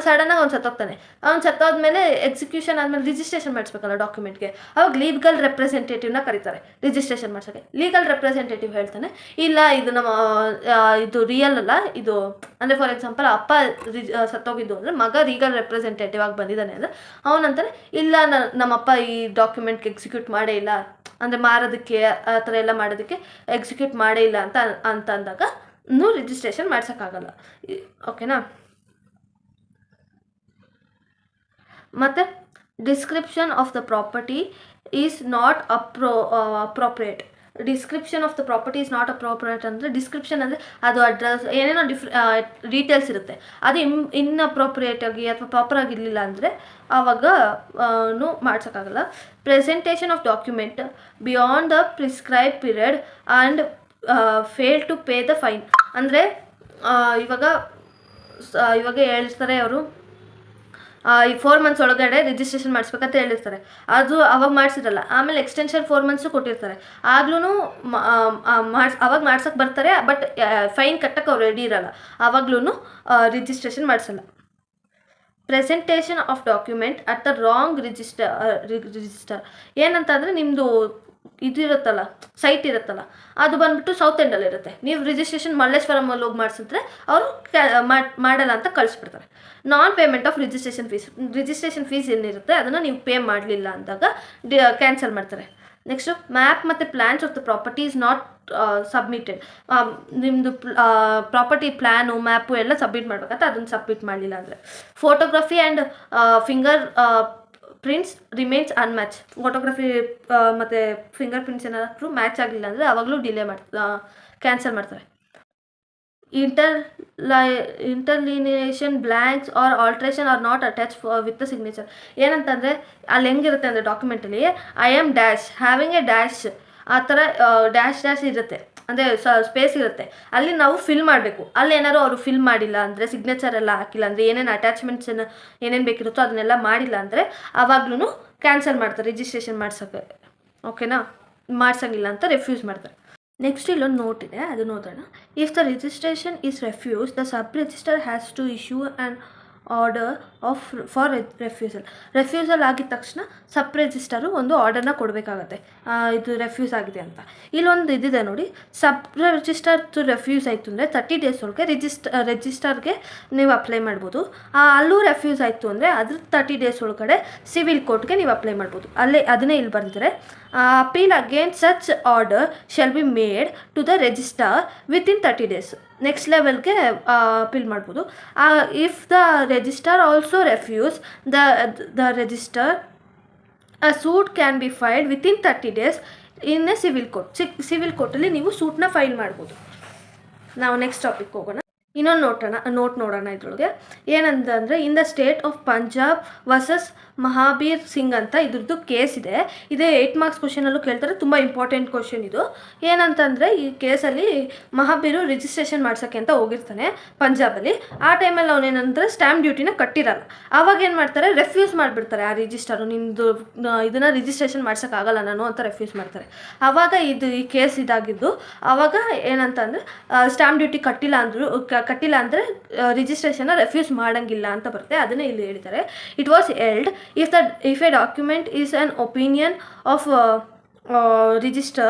ಸಡನ್ನಾಗಿ ಅವ್ನು ಸತ್ತೋಗ್ತಾನೆ. ಅವ್ನು ಸತ್ತೋದ್ಮೇಲೆ ಎಕ್ಸಿಕ್ಯೂಷನ್ ಆದಮೇಲೆ ರಿಜಿಸ್ಟ್ರೇಷನ್ ಮಾಡಿಸ್ಬೇಕಲ್ಲ ಡಾಕ್ಯುಮೆಂಟ್ಗೆ. ಅವಾಗ ಲೀಗಲ್ ರೆಪ್ರೆಸೆಂಟೇಟಿವ್ನ ಕರೀತಾರೆ ರಿಜಿಸ್ಟ್ರೇಷನ್ ಮಾಡ್ಸೋಕ್ಕೆ. ಲೀಗಲ್ ರೆಪ್ರೆಸೆಂಟೇಟಿವ್ ಹೇಳ್ತಾನೆ, ಇಲ್ಲ ಇದು ಇದು ರಿಯಲ್ ಅಲ್ಲ, ಇದು ಅಂದರೆ ಫಾರ್ ಎಕ್ಸಾಂಪಲ್ ಅಪ್ಪ ಸತ್ತೋಗಿದ್ದು ಅಂದರೆ ಮಗ ಲೀಗಲ್ ರೆಪ್ರೆಸೆಂಟೇಟಿವ್ ಆಗಿ ಬಂದಿದ್ದಾನೆ ಅಂದರೆ ಅವನಂತಾನೆ, ಇಲ್ಲ ನಮ್ಮಪ್ಪ ಈ ಡಾಕ್ಯುಮೆಂಟ್ಗೆ ಎಕ್ಸಿಕ್ಯೂಟ್ ಮಾಡೇ ಇಲ್ಲ, ಅಂದರೆ ಮಾರೋದಕ್ಕೆ ಆ ಥರ ಎಲ್ಲ ಮಾಡೋದಕ್ಕೆ ಎಕ್ಸಿಕ್ಯೂಟ್ ಮಾಡೇ ಇಲ್ಲ ಅಂತ ಅಂದಾಗ ರಿಜಿಸ್ಟ್ರೇಷನ್ ಮಾಡ್ಸೋಕ್ಕಾಗಲ್ಲ. ಓಕೆನಾ. ಮತ್ತು description of the property is not appropriate. Description of the property is not appropriate ಅಂದರೆ ಡಿಸ್ಕ್ರಿಪ್ಷನ್ ಅಂದರೆ ಅದು ಅಡ್ರೆಸ್ ಏನೇನೋ ಡೀಟೇಲ್ಸ್ ಇರುತ್ತೆ, ಅದು ಇನ್ಅಪ್ರೋಪ್ರಿಯೇಟ್ ಆಗಿ ಅಥವಾ ಪ್ರಾಪರ್ ಆಗಿರಲಿಲ್ಲ ಅಂದರೆ ಆವಾಗ ಮಾಡ್ಸೋಕ್ಕಾಗಲ್ಲ. Presentation of document beyond the prescribe period and fail to pay the fine. ಅಂದರೆ ಇವಾಗ ಹೇಳ್ತಾರೆ ಅವರು ಈ 4 months ಒಳಗಡೆ ರಿಜಿಸ್ಟ್ರೇಷನ್ ಮಾಡಿಸ್ಬೇಕಂತ ಹೇಳಿರ್ತಾರೆ, ಅದು ಅವಾಗ ಮಾಡಿಸಿರಲ್ಲ. ಆಮೇಲೆ ಎಕ್ಸ್ಟೆನ್ಷನ್ 4 months ಕೊಟ್ಟಿರ್ತಾರೆ, ಆಗ್ಲೂ ಅವಾಗ ಮಾಡ್ಸೋಕ್ಕೆ ಬರ್ತಾರೆ, ಬಟ್ ಫೈನ್ ಕಟ್ಟಕ್ಕೆ ಅವ್ರು ರೆಡಿ ಇರಲ್ಲ, ಆವಾಗ್ಲೂ ರಿಜಿಸ್ಟ್ರೇಷನ್ ಮಾಡಿಸಲ್ಲ. Presentation of document at the wrong register ಏನಂತಂದರೆ ನಿಮ್ಮದು ಇದಿರುತ್ತಲ್ಲ, ಸೈಟ್ ಇರುತ್ತಲ್ಲ, ಅದು ಬಂದುಬಿಟ್ಟು ಸೌತ್ ಎಂಡಲ್ಲಿ ಇರುತ್ತೆ. ನೀವು ರಿಜಿಸ್ಟ್ರೇಷನ್ ಮಲ್ಲೇಶ್ವರಮಲ್ಲಿ ಹೋಗಿ ಮಾಡಿಸಿದ್ರೆ ಅವರು ಮಾಡಲ್ಲ ಅಂತ ಕಳಿಸ್ಬಿಡ್ತಾರೆ. Non payment of registration fees ಏನಿರುತ್ತೆ ಅದನ್ನು ನೀವು ಪೇ ಮಾಡಲಿಲ್ಲ ಅಂದಾಗ ಕ್ಯಾನ್ಸಲ್ ಮಾಡ್ತಾರೆ. ನೆಕ್ಸ್ಟು ಮ್ಯಾಪ್ ಮತ್ತು plans of the property is not submitted. ನಿಮ್ಮದು ಪ್ರಾಪರ್ಟಿ ಪ್ಲ್ಯಾನು ಮ್ಯಾಪು ಎಲ್ಲ ಸಬ್ಮಿಟ್ ಮಾಡ್ಬೇಕಂತ ಅದನ್ನು ಸಬ್ಮಿಟ್ ಮಾಡಲಿಲ್ಲ ಅಂದರೆ. Photography and finger prints remains unmatch. Photography ಮತ್ತು ಫಿಂಗರ್ ಪ್ರಿಂಟ್ಸ್ ಏನಾದರೂ ಮ್ಯಾಚ್ ಆಗಲಿಲ್ಲ ಅಂದರೆ ಆವಾಗಲೂ ಕ್ಯಾನ್ಸಲ್ ಮಾಡ್ತಾರೆ. Interlineation blanks or alteration are not attach with the signature. ಏನಂತಂದರೆ ಅಲ್ಲಿ ಹೆಂಗಿರುತ್ತೆ ಅಂದರೆ ಡಾಕ್ಯುಮೆಂಟಲ್ಲಿ I am dash having a dash ಆ ಥರ ಡ್ಯಾಶ್ ಇರುತ್ತೆ, ಅಂದರೆ ಸ್ಪೇಸ್ ಇರುತ್ತೆ, ಅಲ್ಲಿ ನಾವು ಫಿಲ್ ಮಾಡಬೇಕು. ಅಲ್ಲಿ ಏನಾದ್ರು ಅವರು ಫಿಲ್ ಮಾಡಿಲ್ಲ ಅಂದರೆ, ಸಿಗ್ನೇಚರ್ ಎಲ್ಲ ಹಾಕಿಲ್ಲ ಅಂದರೆ, ಏನೇನು ಅಟ್ಯಾಚ್ಮೆಂಟ್ಸ್ ಏನೇನು ಬೇಕಿರುತ್ತೋ ಅದನ್ನೆಲ್ಲ ಮಾಡಿಲ್ಲ ಅಂದರೆ ಆವಾಗ್ಲೂ ಕ್ಯಾನ್ಸಲ್ ಮಾಡ್ತಾರೆ ರಿಜಿಸ್ಟ್ರೇಷನ್ ಮಾಡ್ಸೋಕ್ಕೆ. ಓಕೆನಾ? ಮಾಡ್ಸೋಂಗಿಲ್ಲ ಅಂತ ರೆಫ್ಯೂಸ್ ಮಾಡ್ತಾರೆ. ನೆಕ್ಸ್ಟ್ ಇಲ್ಲೊಂದು ನೋಟ್ ಇದೆ, ಅದು ನೋಡೋಣ. If the registration is refuse the sub register has to issue an order for refusal ಆಗಿದ ತಕ್ಷಣ ಸಬ್ ರಿಜಿಸ್ಟರು ಒಂದು ಆರ್ಡರ್ನ ಕೊಡಬೇಕಾಗತ್ತೆ, ಇದು ರೆಫ್ಯೂಸ್ ಆಗಿದೆ ಅಂತ. ಇಲ್ಲೊಂದು ಇದಿದೆ ನೋಡಿ, ಸಬ್ ರಿಜಿಸ್ಟರ್ ರೆಫ್ಯೂಸ್ ಆಯಿತು ಅಂದರೆ 30 days ಒಳಗೆ ರಿಜಿಸ್ಟರ್ಗೆ ನೀವು ಅಪ್ಲೈ ಮಾಡ್ಬೋದು. ಅಲ್ಲೂ ರೆಫ್ಯೂಸ್ ಆಯಿತು ಅಂದರೆ ಅದ್ರ 30 days ಒಳಗಡೆ ಸಿವಿಲ್ ಕೋರ್ಟ್ಗೆ ನೀವು ಅಪ್ಲೈ ಮಾಡ್ಬೋದು. ಅದನ್ನೇ ಇಲ್ಲಿ ಬರೆದಿದ್ದಾರೆ. Appeal against such order shall be made to the register within 30 days. Next ಲೆವೆಲ್ಗೆ ಅಪೀಲ್ ಮಾಡ್ಬೋದು. If the register also refuse the register a suit can be filed within 30 days in a civil court. Civil ಕೋರ್ಟಲ್ಲಿ ನೀವು ಸೂಟ್ನ file ಮಾಡ್ಬೋದು. ನಾವು next topic ಹೋಗೋಣ. ಇನ್ನೊಂದು note ನೋಡೋಣ ಇದ್ರೊಳಗೆ. ಏನಂತಂದರೆ in the state of Punjab versus Mahabir Singh ಅಂತ ಇದ್ರದ್ದು ಕೇಸ್ ಇದೆ. ಇದೇ 8 marks ಕ್ವಶನಲ್ಲೂ ಕೇಳ್ತಾರೆ, ತುಂಬ ಇಂಪಾರ್ಟೆಂಟ್ ಕ್ವಶನ್ ಇದು. ಏನಂತಂದರೆ ಈ ಕೇಸಲ್ಲಿ ಮಹಾಬೀರು ರಿಜಿಸ್ಟ್ರೇಷನ್ ಮಾಡ್ಸೋಕ್ಕೆ ಅಂತ ಹೋಗಿರ್ತಾನೆ ಪಂಜಾಬಲ್ಲಿ. ಆ ಟೈಮಲ್ಲಿ ಅವನೇನಂದ್ರೆ ಸ್ಟ್ಯಾಂಪ್ ಡ್ಯೂಟಿನ ಕಟ್ಟಿರಲ್ಲ. ಆವಾಗ ಏನು ಮಾಡ್ತಾರೆ, ರೆಫ್ಯೂಸ್ ಮಾಡಿಬಿಡ್ತಾರೆ. ಆ ರಿಜಿಸ್ಟರು ನಿಮ್ಮದು ಇದನ್ನು ರಿಜಿಸ್ಟ್ರೇಷನ್ ಮಾಡ್ಸೋಕ್ಕಾಗಲ್ಲ ನಾನು ಅಂತ ರೆಫ್ಯೂಸ್ ಮಾಡ್ತಾರೆ. ಆವಾಗ ಈ ಕೇಸ್ ಇದಾಗಿದ್ದು. ಆವಾಗ ಏನಂತಂದರೆ ಸ್ಟ್ಯಾಂಪ್ ಡ್ಯೂಟಿ ಕಟ್ಟಿಲ್ಲ ಅಂದರೆ ರಿಜಿಸ್ಟ್ರೇಷನ್ನ ರೆಫ್ಯೂಸ್ ಮಾಡೋಂಗಿಲ್ಲ ಅಂತ ಬರುತ್ತೆ. ಅದನ್ನೇ ಇಲ್ಲಿ ಹೇಳ್ತಾರೆ. It was held if a document is an opinion of register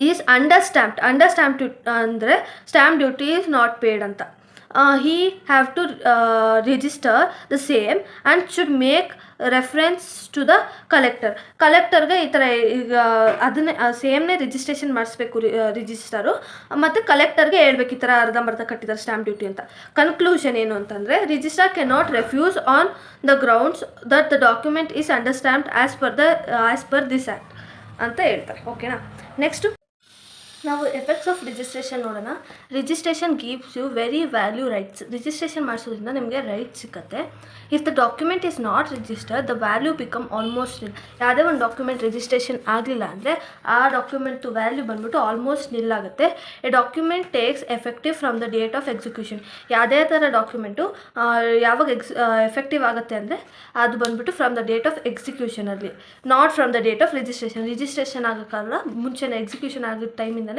is understamped ಅಂದರೆ stamp duty is not paid ಅಂತ. he have to register the same and should make reference to the ಕಲೆಕ್ಟರ್ಗೆ ಈ ಥರ ಈಗ ಅದನ್ನೇ ಸೇಮ್ನೇ ರಿಜಿಸ್ಟ್ರೇಷನ್ ಮಾಡಿಸ್ಬೇಕು register, ಮತ್ತು ಕಲೆಕ್ಟರ್ಗೆ ಹೇಳ್ಬೇಕು ಈ ಥರ ಅರ್ಧಂಬರ್ಧ ಕಟ್ಟಿದ್ದಾರೆ ಸ್ಟ್ಯಾಂಪ್ ಡ್ಯೂಟಿ ಅಂತ. ಕನ್ಕ್ಲೂಷನ್ ಏನು ಅಂತಂದರೆ register can not refuse on the grounds that the document is understamped as per this act ಅಂತ ಹೇಳ್ತಾರೆ. ಓಕೆನಾ? ನೆಕ್ಸ್ಟು ನಾವು ಎಫೆಕ್ಟ್ಸ್ ಆಫ್ ರಿಜಿಸ್ಟ್ರೇಷನ್ ನೋಡೋಣ. Registration gives you very value rights. Registration ಮಾಡಿಸೋದ್ರಿಂದ ನಿಮಗೆ ರೈಟ್ಸ್ ಸಿಗುತ್ತೆ. If the document is not register the value become almost nil. ಯಾವುದೇ ಒಂದು ಡಾಕ್ಯುಮೆಂಟ್ ರಿಜಿಸ್ಟ್ರೇಷನ್ ಆಗಲಿಲ್ಲ ಅಂದರೆ ಆ ಡಾಕ್ಯುಮೆಂಟ್ದು ವ್ಯಾಲ್ಯೂ ಬಂದ್ಬಿಟ್ಟು ಆಲ್ಮೋಸ್ಟ್ ನಿಲ್ ಆಗುತ್ತೆ. A document takes effective from the date of execution. ಯಾವುದೇ ಥರ ಡಾಕ್ಯುಮೆಂಟು ಯಾವಾಗ ಎಫೆಕ್ಟಿವ್ ಆಗುತ್ತೆ ಅಂದರೆ ಅದು ಬಂದ್ಬಿಟ್ಟು ಫ್ರಮ್ ದ ಡೇಟ್ ಆಫ್ ಎಕ್ಸಿಕ್ಯೂಷನಲ್ಲಿ, not from the date of registration ಆಗೋಕ್ಕಲ್ಲ, ಮುಂಚೆನೇ ಎಕ್ಸಿಕ್ಯೂಷನ್ ಆಗಿದ್ದ ಟೈಮಿಂದನೇ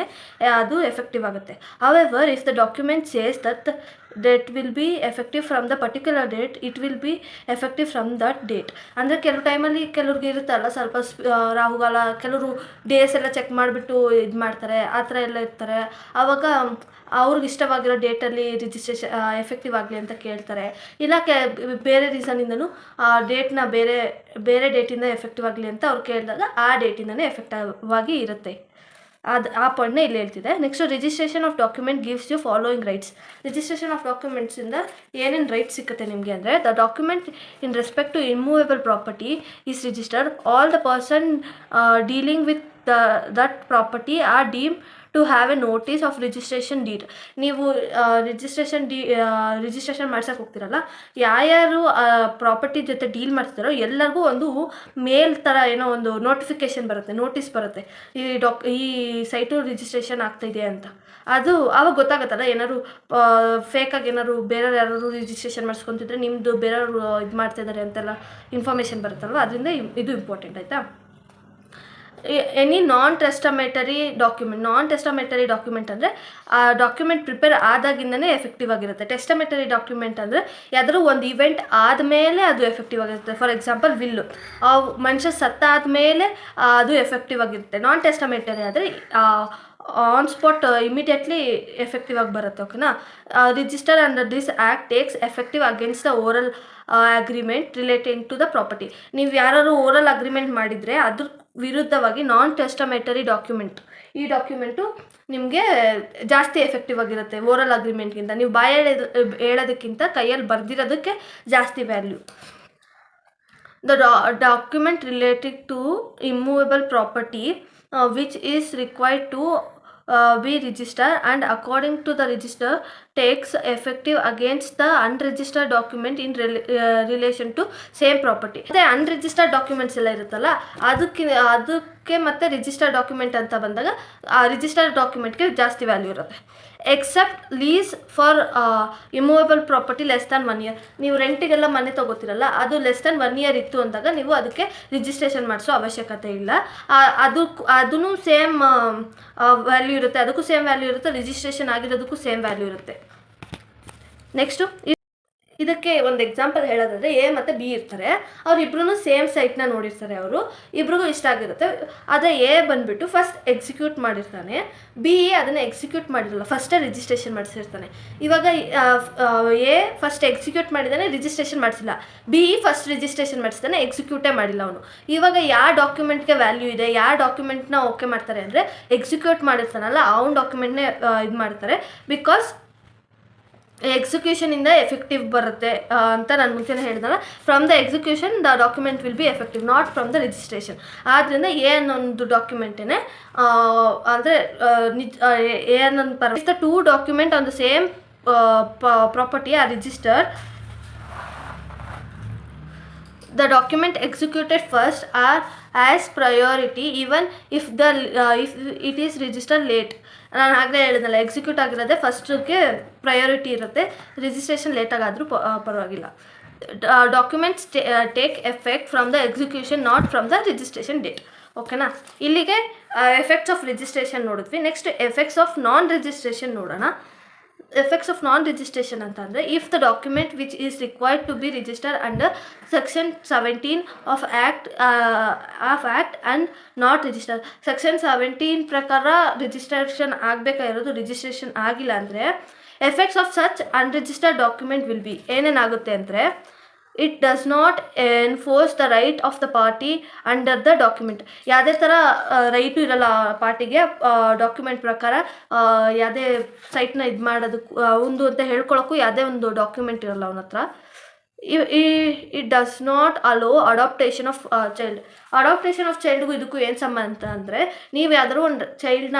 ಅದು ಎಫೆಕ್ಟಿವ್ ಆಗುತ್ತೆ. However if the document says that date will be effective from the particular date, it will be effective from that date. ಅಂದರೆ ಕೆಲವು ಟೈಮಲ್ಲಿ ಕೆಲವ್ರಿಗೆ ಇರುತ್ತಲ್ಲ ಸ್ವಲ್ಪ ರಾಹುಗಾಲ, ಕೆಲವರು ಡೇಸ್ ಎಲ್ಲ ಚೆಕ್ ಮಾಡಿಬಿಟ್ಟು ಇದು ಮಾಡ್ತಾರೆ, ಆ ಥರ ಎಲ್ಲ ಇರ್ತಾರೆ. ಆವಾಗ ಅವ್ರಿಗೆ ಇಷ್ಟವಾಗಿರೋ ಡೇಟಲ್ಲಿ ರಿಜಿಸ್ಟ್ರೇಷನ್ ಎಫೆಕ್ಟಿವ್ ಆಗಲಿ ಅಂತ ಕೇಳ್ತಾರೆ. ಇಲ್ಲ ಬೇರೆ ರೀಸನಿಂದನೂ ಡೇಟ್ನ ಬೇರೆ ಡೇಟಿಂದ ಎಫೆಕ್ಟಿವ್ ಆಗಲಿ ಅಂತ ಅವ್ರು ಕೇಳಿದಾಗ ಆ ಡೇಟಿಂದನೇ ಎಫೆಕ್ಟಿವ್ ಆಗಿ ಇರುತ್ತೆ. ಆ ಪಾಯಿಂಟ್ನ ಇಲ್ಲಿ ಹೇಳ್ತಿದೆ. Next registration of document gives you following rights. Registration of ಡಾಕ್ಯುಮೆಂಟ್ಸಿಂದ ಏನೇನು ರೈಟ್ಸ್ ಸಿಗುತ್ತೆ ನಿಮಗೆ ಅಂದರೆ, the document in respect to immovable property is registered. All the person dealing with that property are deem to have a notice of registration deed. ನೀವು registration ಮಾಡ್ಸೋಕೆ ಹೋಗ್ತಿರಲ್ಲ, ಯಾರ್ಯಾರು property ಜೊತೆ ಡೀಲ್ ಮಾಡ್ತಿರೋ ಎಲ್ಲರಿಗೂ ಒಂದು ಮೇಲ್ ಥರ ಏನೋ ಒಂದು ನೋಟಿಫಿಕೇಷನ್ ಬರುತ್ತೆ, ನೋಟಿಸ್ ಬರುತ್ತೆ, ಈ ಸೈಟು ರಿಜಿಸ್ಟ್ರೇಷನ್ ಆಗ್ತಾಯಿದೆ ಅಂತ. ಅದು ಆವಾಗ ಗೊತ್ತಾಗುತ್ತಲ್ಲ, ಏನಾದ್ರು ಫೇಕಾಗಿ ಏನಾದ್ರು ಬೇರೆಯವ್ರು ಯಾರಾದ್ರು ರಿಜಿಸ್ಟ್ರೇಷನ್ ಮಾಡಿಸ್ಕೊತಿದ್ರೆ ನಿಮ್ಮದು ಬೇರೆಯವರು ಇದು ಮಾಡ್ತಾಯಿದ್ದಾರೆ ಅಂತೆಲ್ಲ ಇನ್ಫಾರ್ಮೇಷನ್ ಬರುತ್ತಲ್ವ, ಅದರಿಂದ ಇದು ಇಂಪಾರ್ಟೆಂಟ್ ಆಯಿತಾ. ಎನಿ ನಾನ್ ಟೆಸ್ಟಮೆಟರಿ ಡಾಕ್ಯುಮೆಂಟ್ ಅಂದರೆ ಆ ಡಾಕ್ಯುಮೆಂಟ್ ಪ್ರಿಪೇರ್ ಆದಾಗಿಂದನೇ ಎಫೆಕ್ಟಿವ್ ಆಗಿರುತ್ತೆ. ಟೆಸ್ಟಮೆಟರಿ ಡಾಕ್ಯುಮೆಂಟ್ ಅಂದರೆ ಯಾವ್ದಾದ್ರು ಒಂದು ಇವೆಂಟ್ ಆದಮೇಲೆ ಅದು ಎಫೆಕ್ಟಿವ್ ಆಗಿರುತ್ತೆ. ಫಾರ್ ಎಕ್ಸಾಂಪಲ್ ವಿಲ್ಲು, ಮನುಷ್ಯ ಸತ್ತಾದಮೇಲೆ ಅದು ಎಫೆಕ್ಟಿವ್ ಆಗಿರುತ್ತೆ. ನಾನ್ ಟೆಸ್ಟಮೆಟರಿ ಆದರೆ ಆನ್ ಸ್ಪಾಟ್ ಇಮಿಡಿಯೇಟ್ಲಿ ಎಫೆಕ್ಟಿವ್ ಆಗಿ ಬರುತ್ತೆ. ಓಕೆನಾ. Register under this act takes effective against the oral agreement relating to the property. ನೀವು ಯಾರು ಓರಲ್ ಅಗ್ರಿಮೆಂಟ್ ಮಾಡಿದರೆ ಅದ್ರ ವಿರುದ್ಧವಾಗಿ ನಾನ್ ಟೆಸ್ಟಮೆಟರಿ ಡಾಕ್ಯುಮೆಂಟ್, ಈ ಡಾಕ್ಯುಮೆಂಟು ನಿಮಗೆ ಜಾಸ್ತಿ ಎಫೆಕ್ಟಿವ್ ಆಗಿರುತ್ತೆ ಓರಲ್ ಅಗ್ರಿಮೆಂಟ್ಗಿಂತ. ನೀವು ಹೇಳೋದಕ್ಕಿಂತ ಕೈಯಲ್ಲಿ ಬರೆದಿರೋದಕ್ಕೆ ಜಾಸ್ತಿ value. The document related to immovable property which is required to be registered and according to the register takes effective against the unregistered document in relation to same property. ಮತ್ತೆ unregistered documents ಎಲ್ಲ ಇರುತ್ತಲ್ಲ, ಅದಕ್ಕೆ ಮತ್ತೆ registered document ಅಂತ ಬಂದಾಗ ಆ registered ಡಾಕ್ಯುಮೆಂಟ್ಗೆ ಜಾಸ್ತಿ value ಇರುತ್ತೆ. Except lease for immovable property less than 1 year. ನೀವು ರೆಂಟಿಗೆಲ್ಲ ಮನೆ ತೊಗೋತಿರಲ್ಲ, ಅದು ಲೆಸ್ ದ್ಯಾನ್ 1 year ಇತ್ತು ಅಂದಾಗ ನೀವು ಅದಕ್ಕೆ ರಿಜಿಸ್ಟ್ರೇಷನ್ ಮಾಡಿಸೋ ಅವಶ್ಯಕತೆ ಇಲ್ಲ. ಅದೂ ಸೇಮ್ ವ್ಯಾಲ್ಯೂ ಇರುತ್ತೆ, ಅದಕ್ಕೂ ಸೇಮ್ ವ್ಯಾಲ್ಯೂ ಇರುತ್ತೆ, ರಿಜಿಸ್ಟ್ರೇಷನ್ ಆಗಿರೋದಕ್ಕೂ ಸೇಮ್ ವ್ಯಾಲ್ಯೂ ಇರುತ್ತೆ. ನೆಕ್ಸ್ಟು ಇದಕ್ಕೆ ಒಂದು ಎಕ್ಸಾಂಪಲ್ ಹೇಳೋದಾದರೆ, ಎ ಮತ್ತು ಬಿ ಇರ್ತಾರೆ, ಅವರಿಬ್ರು ಸೇಮ್ ಸೈಟ್ನ ನೋಡಿರ್ತಾರೆ, ಅವರು ಇಬ್ರಿಗೂ ಇಷ್ಟ ಆಗಿರುತ್ತೆ. ಆದರೆ ಎ ಬಂದುಬಿಟ್ಟು ಫಸ್ಟ್ ಎಕ್ಸಿಕ್ಯೂಟ್ ಮಾಡಿರ್ತಾನೆ, ಬಿ ಅದನ್ನು ಎಕ್ಸಿಕ್ಯೂಟ್ ಮಾಡಿರಲ್ಲ, ಫಸ್ಟೇ ರಿಜಿಸ್ಟ್ರೇಷನ್ ಮಾಡಿಸಿರ್ತಾನೆ. ಇವಾಗ ಎ ಫಸ್ಟ್ ಎಕ್ಸಿಕ್ಯೂಟ್ ಮಾಡಿದ್ದಾನೆ, ರಿಜಿಸ್ಟ್ರೇಷನ್ ಮಾಡಿಸಿಲ್ಲ. ಬಿ ಫಸ್ಟ್ ರಿಜಿಸ್ಟ್ರೇಷನ್ ಮಾಡಿಸ್ತಾನೆ, ಎಕ್ಸಿಕ್ಯೂಟೇ ಮಾಡಿಲ್ಲ ಅವನು. ಇವಾಗ ಯಾವ ಡಾಕ್ಯುಮೆಂಟ್ಗೆ ವ್ಯಾಲ್ಯೂ ಇದೆ, ಯಾವ ಡಾಕ್ಯುಮೆಂಟ್ನ ಓಕೆ ಮಾಡ್ತಾರೆ ಅಂದರೆ, ಎಕ್ಸಿಕ್ಯೂಟ್ ಮಾಡಿರ್ತಾನಲ್ಲ ಅವನ ಡಾಕ್ಯುಮೆಂಟ್ನೇ ಇದು ಮಾಡ್ತಾರೆ. ಬಿಕಾಸ್ ಎಕ್ಸಿಕ್ಯೂಷನಿಂದ ಎಫೆಕ್ಟಿವ್ ಬರುತ್ತೆ ಅಂತ ನಾನು ಮುಂಚೆನೇ ಹೇಳಿದಲ್ಲ. From the execution the document will be effective, not from the registration. ಆದ್ದರಿಂದ ಎ ಅನ್ನೊಂದು ಡಾಕ್ಯುಮೆಂಟೇ ಅಂದರೆ ಎ ಅನ್ನೊಂದು if the two document on the same property are registered, the document executed first are as priority even if it is registered late. ನಾನು ಆಗಲೇ ಹೇಳಿದ್ನಲ್ಲ, execute ಆಗಿರೋದೇ ಫಸ್ಟಿಗೆ priority ಇರುತ್ತೆ, ರಿಜಿಸ್ಟ್ರೇಷನ್ ಲೇಟಾಗಾದರೂ ಪರವಾಗಿಲ್ಲ. Documents take effect from the execution, not from the registration date. ಓಕೆನಾ. ಇಲ್ಲಿಗೆ effects of registration ನೋಡಿದ್ವಿ. Next effects of non registration ನೋಡೋಣ. ಎಫೆಕ್ಟ್ಸ್ ಆಫ್ ನಾನ್ ರಿಜಿಸ್ಟ್ರೇಷನ್ ಅಂತ ಅಂದರೆ, if the document which is required to be registered under section 17 of act and not register. Section 17 ಪ್ರಕಾರ registration ಆಗಬೇಕಾಗಿರೋದು registration ಆಗಿಲ್ಲ ಅಂದರೆ, effects of such unregistered document will be ಏನೇನಾಗುತ್ತೆ ಅಂದರೆ, it does not enforce the right of the party under the document. ಯಾವುದೇ ಥರ right ಇರಲ್ಲ ಪಾರ್ಟಿಗೆ ಡಾಕ್ಯುಮೆಂಟ್ ಪ್ರಕಾರ. ಯಾವುದೇ ಸೈಟ್ನ ಇದು ಮಾಡೋದಕ್ಕೂ ಒಂದು ಅಂತ ಹೇಳ್ಕೊಳ್ಳೋಕ್ಕೂ ಯಾವುದೇ ಒಂದು ಡಾಕ್ಯುಮೆಂಟ್ ಇರಲ್ಲ ಅವನ ಹತ್ರ. It does not allow adaptation of child. Adaptation of ಚೈಲ್ಡ್ಗೂ ಇದಕ್ಕೂ ಏನು ಸಂಬಂಧ ಅಂದರೆ, ನೀವು ಯಾವ್ದಾದ್ರು ಒಂದು ಚೈಲ್ಡ್ನ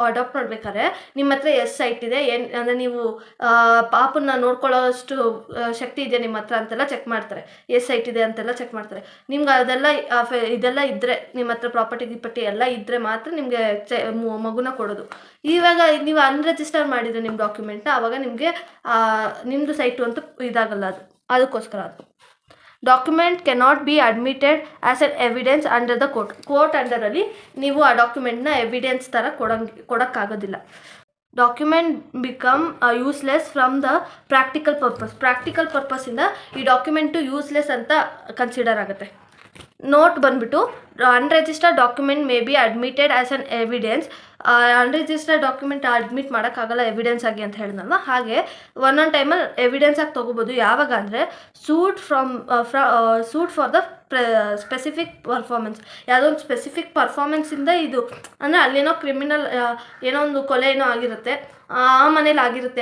ಅಡಾಪ್ಟ್ ಮಾಡ್ಬೇಕಾದ್ರೆ ನಿಮ್ಮ ಹತ್ರ ಸೈಟ್ ಇದೆ, ಅಂದರೆ ನೀವು ಪಾಪನ್ನ ನೋಡ್ಕೊಳ್ಳೋಷ್ಟು ಶಕ್ತಿ ಇದೆ ನಿಮ್ಮ ಹತ್ರ ಅಂತೆಲ್ಲ ಚೆಕ್ ಮಾಡ್ತಾರೆ. ಸೈಟ್ ಇದೆ ಅಂತೆಲ್ಲ ಚೆಕ್ ಮಾಡ್ತಾರೆ. ನಿಮ್ಗೆ ಅದೆಲ್ಲ ಇದೆಲ್ಲ ಇದ್ದರೆ, ನಿಮ್ಮ ಹತ್ರ ಪ್ರಾಪರ್ಟಿ ಗಿಪರ್ಟಿ ಎಲ್ಲ ಇದ್ದರೆ ಮಾತ್ರ ನಿಮಗೆ ಮಗುನ ಕೊಡೋದು. ಇವಾಗ ನೀವು ಅನ್ರಿಜಿಸ್ಟರ್ ಮಾಡಿದರೆ ನಿಮ್ಮ ಡಾಕ್ಯುಮೆಂಟ್ನ, ಆವಾಗ ನಿಮಗೆ ನಿಮ್ಮದು ಸೈಟು ಅಂತ ಇದಾಗಲ್ಲ. ಅದಕ್ಕೋಸ್ಕರ ಅದು document cannot be admitted as an evidence under the court ಅಂಡರಲ್ಲಿ ನೀವು ಆ ಡಾಕ್ಯುಮೆಂಟ್ನ ಎವಿಡೆನ್ಸ್ ಥರ ಕೊಡೋಕ್ಕಾಗೋದಿಲ್ಲ. Document become useless from the practical ಪರ್ಪಸ್ಸಿಂದ ಈ ಡಾಕ್ಯುಮೆಂಟು ಯೂಸ್ಲೆಸ್ ಅಂತ ಕನ್ಸಿಡರ್ ಆಗುತ್ತೆ. ನೋಟ್ ಬಂದುಬಿಟ್ಟು, unregistered document may be admitted as an evidence. Unregistered document admit ಮಾಡೋಕ್ಕಾಗಲ್ಲ ಎವಿಡೆನ್ಸ್ ಆಗಿ ಅಂತ ಹೇಳಿದ್ನಲ್ವ, ಹಾಗೆ ಒಂದೊಂದು ಟೈಮಲ್ಲಿ ಎವಿಡೆನ್ಸ್ ಆಗಿ ತೊಗೋಬೋದು. ಯಾವಾಗ ಅಂದರೆ suit for the specific performance, ಯಾವುದೋ ಒಂದು ಸ್ಪೆಸಿಫಿಕ್ ಪರ್ಫಾರ್ಮೆನ್ಸಿಂದ ಇದು ಅಂದರೆ ಅಲ್ಲೇನೋ ಕ್ರಿಮಿನಲ್ ಏನೋ ಒಂದು ಕೊಲೆ ಏನೋ ಆಗಿರುತ್ತೆ, ಆ ಮನೇಲಿ ಆಗಿರುತ್ತೆ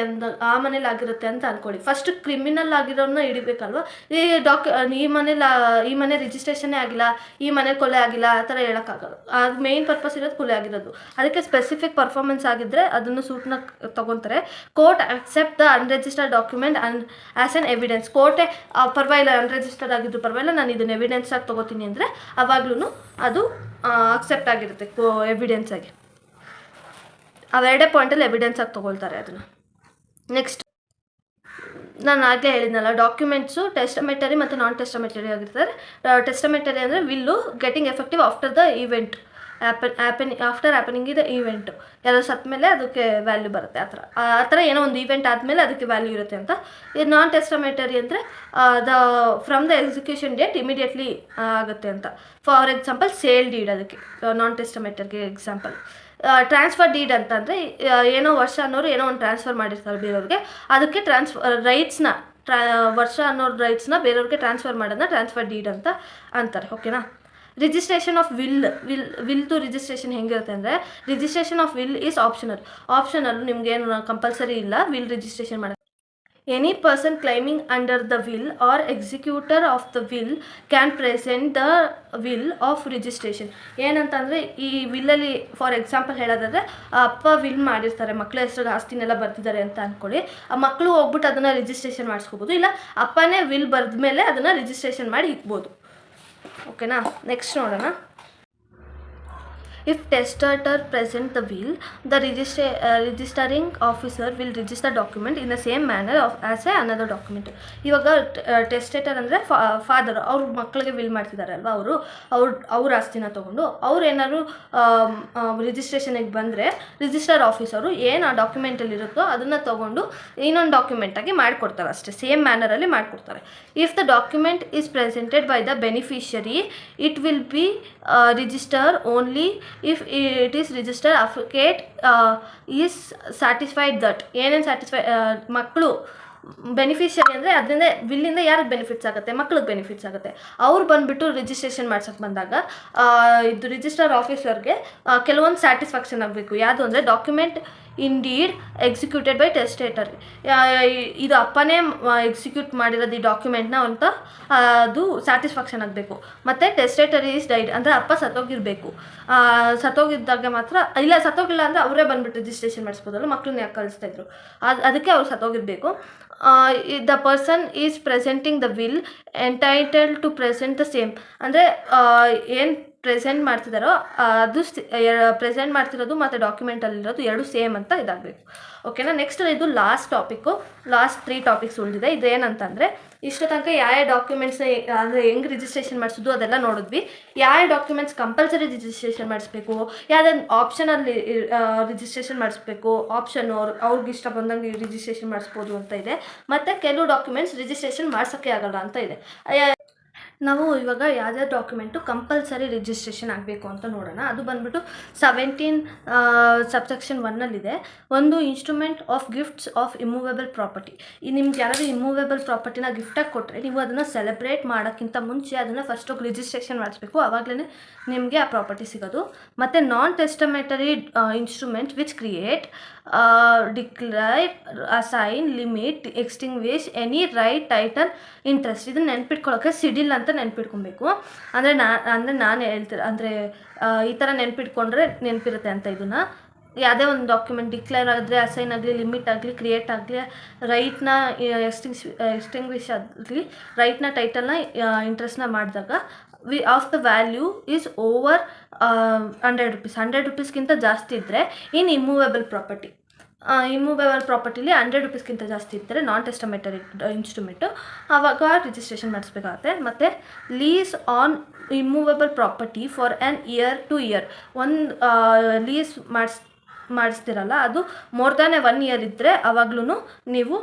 ಅಂತ ಅಂದ್ಕೊಳ್ಳಿ. ಫಸ್ಟ್ ಕ್ರಿಮಿನಲ್ ಆಗಿರೋನ್ನ ಹಿಡಿಬೇಕಲ್ವ. ಈ ಮನೆ ರಿಜಿಸ್ಟ್ರೇಷನ್ನೇ ಆಗಿಲ್ಲ, ಈ ಮನೆ ಕೊಲೆ ಆಗಿಲ್ಲ, ಆ ಥರ ಹೇಳೋಕ್ಕಾಗಲ್ಲ. ಅದು ಮೇಯ್ನ್ ಪರ್ಪಸ್ ಇರೋದು ಕೊಲೆ ಆಗಿರೋದು. ಅದಕ್ಕೆ ಸ್ಪೆಸಿಫಿಕ್ ಪರ್ಫಾರ್ಮೆನ್ಸ್ ಆಗಿದ್ದರೆ ಅದನ್ನು ಸೂಟ್ನ ತೊಗೊತಾರೆ. Court accept the unregistered document as an evidence. ಕೋರ್ಟೇ ಪರವಾಗಿಲ್ಲ, ಅನ್ರಿಜಿಸ್ಟರ್ಡ್ ಆಗಿದ್ದು ಪರವಾಗಿಲ್ಲ, ನಾನು ಇದನ್ನು ಎವಿಡೆನ್ಸ್ ಆಗಿ ತೊಗೋತೀನಿ ಅಂದರೆ ಆವಾಗ್ಲೂ ಅದು ಅಕ್ಸೆಪ್ಟ್ ಆಗಿರುತ್ತೆ ಎವಿಡೆನ್ಸ್ ಆಗಿ. ಅವೆರಡೇ ಪಾಯಿಂಟಲ್ಲಿ ಎವಿಡೆನ್ಸ್ ಆಗಿ ತೊಗೊಳ್ತಾರೆ ಅದನ್ನು. ನೆಕ್ಸ್ಟ್ ನಾನು ಆಗಲೇ ಹೇಳಿದ್ನಲ್ಲ, ಡಾಕ್ಯುಮೆಂಟ್ಸು ಟೆಸ್ಟಮೆಟರಿ ಮತ್ತು ನಾನ್ ಟೆಸ್ಟಮೆಟರಿ ಆಗಿರ್ತಾರೆ. ಟೆಸ್ಟಮೆಟರಿ ಅಂದರೆ will getting effective after the event after happening ಇದೆ ಈವೆಂಟು, ಯಾರೋ ಸತ್ತ ಮೇಲೆ ಅದಕ್ಕೆ ವ್ಯಾಲ್ಯೂ ಬರುತ್ತೆ. ಆ ಥರ ಏನೋ ಒಂದು ಈವೆಂಟ್ ಆದಮೇಲೆ ಅದಕ್ಕೆ ವ್ಯಾಲ್ಯೂ ಇರುತ್ತೆ ಅಂತ. ಇದು ನಾನ್ ಟೆಸ್ಟಮೆಟರಿ ಅಂದರೆ from the execution date immediately ಆಗುತ್ತೆ ಅಂತ. ಫಾರ್ ಎಕ್ಸಾಂಪಲ್ ಸೇಲ್ ಡೀಡ್, ಅದಕ್ಕೆ ನಾನ್ ಟೆಸ್ಟಮೆಟರಿಗೆ ಎಕ್ಸಾಂಪಲ್. ಟ್ರಾನ್ಸ್ಫರ್ ಡೀಡ್ ಅಂತಂದರೆ ಏನೋ ವರ್ಷ ಅನ್ನೋರು ಏನೋ ಒಂದು ಟ್ರಾನ್ಸ್ಫರ್ ಮಾಡಿರ್ತಾರೆ ಬೇರೆಯವ್ರಿಗೆ, ಅದಕ್ಕೆ ವರ್ಷ ಅನ್ನೋರು ರೈಟ್ಸ್ನ ಬೇರೆಯವ್ರಿಗೆ ಟ್ರಾನ್ಸ್ಫರ್ ಮಾಡೋದನ್ನ ಟ್ರಾನ್ಸ್ಫರ್ ಡೀಡ್ ಅಂತ ಅಂತಾರೆ. ಓಕೆನಾ. Registration of will to registration ಹೆಂಗಿರುತ್ತೆ ಅಂದರೆ, registration of will is optional. ನಿಮಗೇನು ಕಂಪಲ್ಸರಿ ಇಲ್ಲ ವಿಲ್ ರಿಜಿಸ್ಟ್ರೇಷನ್ ಮಾಡೋದು. Any person claiming under the will or executor of the will can present the will of registration. ಏನಂತಂದರೆ ಈ ವಿಲ್ಲಲ್ಲಿ ಫಾರ್ ಎಕ್ಸಾಂಪಲ್ ಹೇಳೋದಾದರೆ, ಅಪ್ಪ will ಮಾಡಿರ್ತಾರೆ, ಮಕ್ಕಳ ಹೆಸರು ಆಸ್ತಿನೆಲ್ಲ ಬರ್ತಿದ್ದಾರೆ ಅಂತ ಅಂದ್ಕೊಳ್ಳಿ. ಆ ಮಕ್ಕಳು ಹೋಗ್ಬಿಟ್ಟು ಅದನ್ನು ರಿಜಿಸ್ಟ್ರೇಷನ್ ಮಾಡಿಸ್ಕೋಬೋದು, ಇಲ್ಲ ಅಪ್ಪನೇ ವಿಲ್ ಬರೆದ ಮೇಲೆ ಅದನ್ನು ರಿಜಿಸ್ಟ್ರೇಷನ್ ಮಾಡಿ ಇಕ್ಬೋದು. ಓಕೆನಾ. ನೆಕ್ಸ್ಟ್ ನೋಡೋಣ. If testator present the will, the registering officer will register document in the same manner as another document. ಇವಾಗ ಟೆಸ್ಟೇಟರ್ ಅಂದರೆ ಫಾದರ್, ಅವ್ರ ಮಕ್ಕಳಿಗೆ ವಿಲ್ ಮಾಡ್ತಿದ್ದಾರೆ ಅಲ್ವಾ, ಅವ್ರ ಆಸ್ತಿನ ತೊಗೊಂಡು ಅವ್ರು ಏನಾದ್ರು ರಿಜಿಸ್ಟ್ರೇಷನಿಗೆ ಬಂದರೆ ರಿಜಿಸ್ಟರ್ ಆಫೀಸರು ಏನು ಆ ಡಾಕ್ಯುಮೆಂಟಲ್ಲಿ ಇರುತ್ತೋ ಅದನ್ನು ತೊಗೊಂಡು ಇನ್ನೊಂದು ಡಾಕ್ಯುಮೆಂಟಾಗಿ ಮಾಡಿಕೊಡ್ತಾರೆ, ಅಷ್ಟೇ ಸೇಮ್ ಮ್ಯಾನರಲ್ಲಿ ಮಾಡಿಕೊಡ್ತಾರೆ. If the document is presented by the beneficiary it will B register only if it is registered advocate is satisfied that. ಏನೇನು ಸ್ಯಾಟಿಸ್ಫೈ, ಮಕ್ಕಳು ಬೆನಿಫಿಷರಿ ಅಂದರೆ ಅದರಿಂದ ವಿಲ್ಲಿಂದ ಯಾರಿಗೆ ಬೆನಿಫಿಟ್ಸ್ ಆಗುತ್ತೆ, ಮಕ್ಳಿಗೆ ಬೆನಿಫಿಟ್ಸ್ ಆಗುತ್ತೆ. ಅವ್ರು ಬಂದುಬಿಟ್ಟು ರಿಜಿಸ್ಟ್ರೇಷನ್ ಮಾಡ್ಸೋಕ್ಕೆ ಬಂದಾಗ ಇದು ರಿಜಿಸ್ಟರ್ ಆಫೀಸರ್ಗೆ ಕೆಲವೊಂದು ಸ್ಯಾಟಿಸ್ಫ್ಯಾಕ್ಷನ್ ಆಗಬೇಕು. ಯಾವುದು ಅಂದರೆ document indeed executed by testator. ಇದು ಅಪ್ಪನೇ ಎಕ್ಸಿಕ್ಯೂಟ್ ಮಾಡಿರೋದು ಈ ಡಾಕ್ಯುಮೆಂಟ್ನ ಅಂತ ಅದು ಸ್ಯಾಟಿಸ್ಫ್ಯಾಕ್ಷನ್ ಆಗಬೇಕು. ಮತ್ತು ಟೆಸ್ಟೇಟರ್ ಈಸ್ ಡೈಡ್ ಅಂದರೆ ಅಪ್ಪ ಸತ್ತೋಗಿರಬೇಕು. ಸತ್ತೋಗಿದ್ದಾಗ ಮಾತ್ರ, ಇಲ್ಲ ಸತ್ತೋಗಿಲ್ಲ ಅಂದರೆ ಅವರೇ ಬಂದುಬಿಟ್ಟು ರಿಜಿಸ್ಟ್ರೇಷನ್ ಮಾಡಿಸ್ಬೋದಲ್ಲ, ಮಕ್ಕಳನ್ನ ಯಾಕೆ ಕಳಿಸ್ತಾಯಿದ್ರು, ಅದಕ್ಕೆ ಅವ್ರು ಸತ್ತೋಗಿರಬೇಕು. The person is presenting the will entitled to present the same. ಅಂದರೆ ಏನು ಪ್ರೆಸೆಂಟ್ ಮಾಡ್ತಿದ್ದಾರೋ ಅದು ಪ್ರೆಸೆಂಟ್ ಮಾಡ್ತಿರೋದು ಮತ್ತು ಡಾಕ್ಯುಮೆಂಟಲ್ಲಿರೋದು ಎರಡು ಸೇಮ್ ಅಂತ ಇದಾಗಬೇಕು. ಓಕೆನಾ. ನೆಕ್ಸ್ಟ್ ಇದು ಲಾಸ್ಟ್ 3 ಟಾಪಿಕ್ಸ್ ಉಳಿದಿದೆ. ಇದೇನಂತಂದರೆ, ಇಷ್ಟು ತನಕ ಯಾವ ಡಾಕ್ಯುಮೆಂಟ್ಸ್ನ ಅಂದರೆ ಹೆಂಗೆ ರಿಜಿಸ್ಟ್ರೇಷನ್ ಮಾಡಿಸೋದು ಅದೆಲ್ಲ ನೋಡಿದ್ವಿ. ಯಾವ ಡಾಕ್ಯುಮೆಂಟ್ಸ್ ಕಂಪಲ್ಸರಿ ರಿಜಿಸ್ಟ್ರೇಷನ್ ಮಾಡಿಸ್ಬೇಕು, ಯಾವುದಾದ್ರು ಆಪ್ಷನಲ್ಲಿ ರಿಜಿಸ್ಟ್ರೇಷನ್ ಮಾಡಿಸ್ಬೇಕು, ಅವ್ರಿಗೆ ಇಷ್ಟ ಬಂದಂಗೆ ರಿಜಿಸ್ಟ್ರೇಷನ್ ಮಾಡಿಸ್ಬೋದು ಅಂತ ಇದೆ. ಮತ್ತು ಕೆಲವು ಡಾಕ್ಯುಮೆಂಟ್ಸ್ ರಿಜಿಸ್ಟ್ರೇಷನ್ ಮಾಡ್ಸೋಕ್ಕೆ ಆಗಲ್ಲ ಅಂತ ಇದೆ. ನಾವು ಇವಾಗ ಯಾವುದೇ ಡಾಕ್ಯುಮೆಂಟು ಕಂಪಲ್ಸರಿ ರಿಜಿಸ್ಟ್ರೇಷನ್ ಆಗಬೇಕು ಅಂತ ನೋಡೋಣ. ಅದು ಬಂದ್ಬಿಟ್ಟು 17 ಸಬ್ಸೆಕ್ಷನ್ 1ನಲ್ಲಿದೆ. ಒಂದು instrument of gifts of immovable property. ನಿಮ್ಗೆ ಯಾರಾದರೂ ಇಮೂವೇಬಲ್ ಪ್ರಾಪರ್ಟಿನ ಗಿಫ್ಟಾಗಿ ಕೊಟ್ಟರೆ ನೀವು ಅದನ್ನು ಸೆಲೆಬ್ರೇಟ್ ಮಾಡೋಕ್ಕಿಂತ ಮುಂಚೆ ಅದನ್ನು ಫಸ್ಟ್ ಹೋಗಿ ರಿಜಿಸ್ಟ್ರೇಷನ್ ಮಾಡಿಸ್ಬೇಕು, ಆವಾಗಲೇ ನಿಮಗೆ ಆ ಪ್ರಾಪರ್ಟಿ ಸಿಗೋದು. ಮತ್ತು non testamentary instrument which create declare assign limit extinguish any right title interest. ಇದನ್ನು ನೆನ್ಪಿಟ್ಕೊಳ್ಳೋಕ್ಕೆ ಸಿಡಿಲ್ ಅಂತ ನೆನ್ಪಿಟ್ಕೊಬೇಕು. ಅಂದರೆ ನಾನು ಹೇಳ್ತೀನಿ, ಅಂದರೆ ಈ ಥರ ನೆನ್ಪಿಟ್ಕೊಂಡ್ರೆ ನೆನಪಿರುತ್ತೆ ಅಂತ. ಇದನ್ನು ಯಾವುದೇ ಒಂದು ಡಾಕ್ಯುಮೆಂಟ್ ಡಿಕ್ಲೇರ್ ಆದರೆ, ಅಸೈನ್ ಆಗಲಿ, ಲಿಮಿಟ್ ಆಗಲಿ, ಕ್ರಿಯೇಟ್ ಆಗಲಿ, ರೈಟ್ನ ಎಕ್ಸ್ಟಿಂಗ್ವಿಷ್ ಆಗಲಿ, ರೈಟ್ನ ಟೈಟಲ್ನ ಇಂಟ್ರೆಸ್ಟ್ನ ಮಾಡಿದಾಗ of the value is over 100 rupees. 100 rupeesಗಿಂತ ಜಾಸ್ತಿ ಇದ್ದರೆ ಇನ್ ಇಮೂವೇಬಲ್ ಪ್ರಾಪರ್ಟಿಲಿ 100 rupeesಗಿಂತ ಜಾಸ್ತಿ ಇದ್ದರೆ ನಾನ್ ಟೆಸ್ಟಮೆಟರಿ ಇನ್ಸ್ಟ್ರೂಮೆಂಟು, ಆವಾಗ ರಿಜಿಸ್ಟ್ರೇಷನ್ ಮಾಡಿಸ್ಬೇಕಾಗತ್ತೆ. ಮತ್ತು lease on immovable property for an year to year. ಒಂದು ಲೀಸ್ ಮಾಡಿಸ್ತಿರಲ್ಲ, ಅದು ಮೋರ್ ದ್ಯಾನ್ 1 year ಇದ್ದರೆ ಆವಾಗ್ಲೂ ನೀವು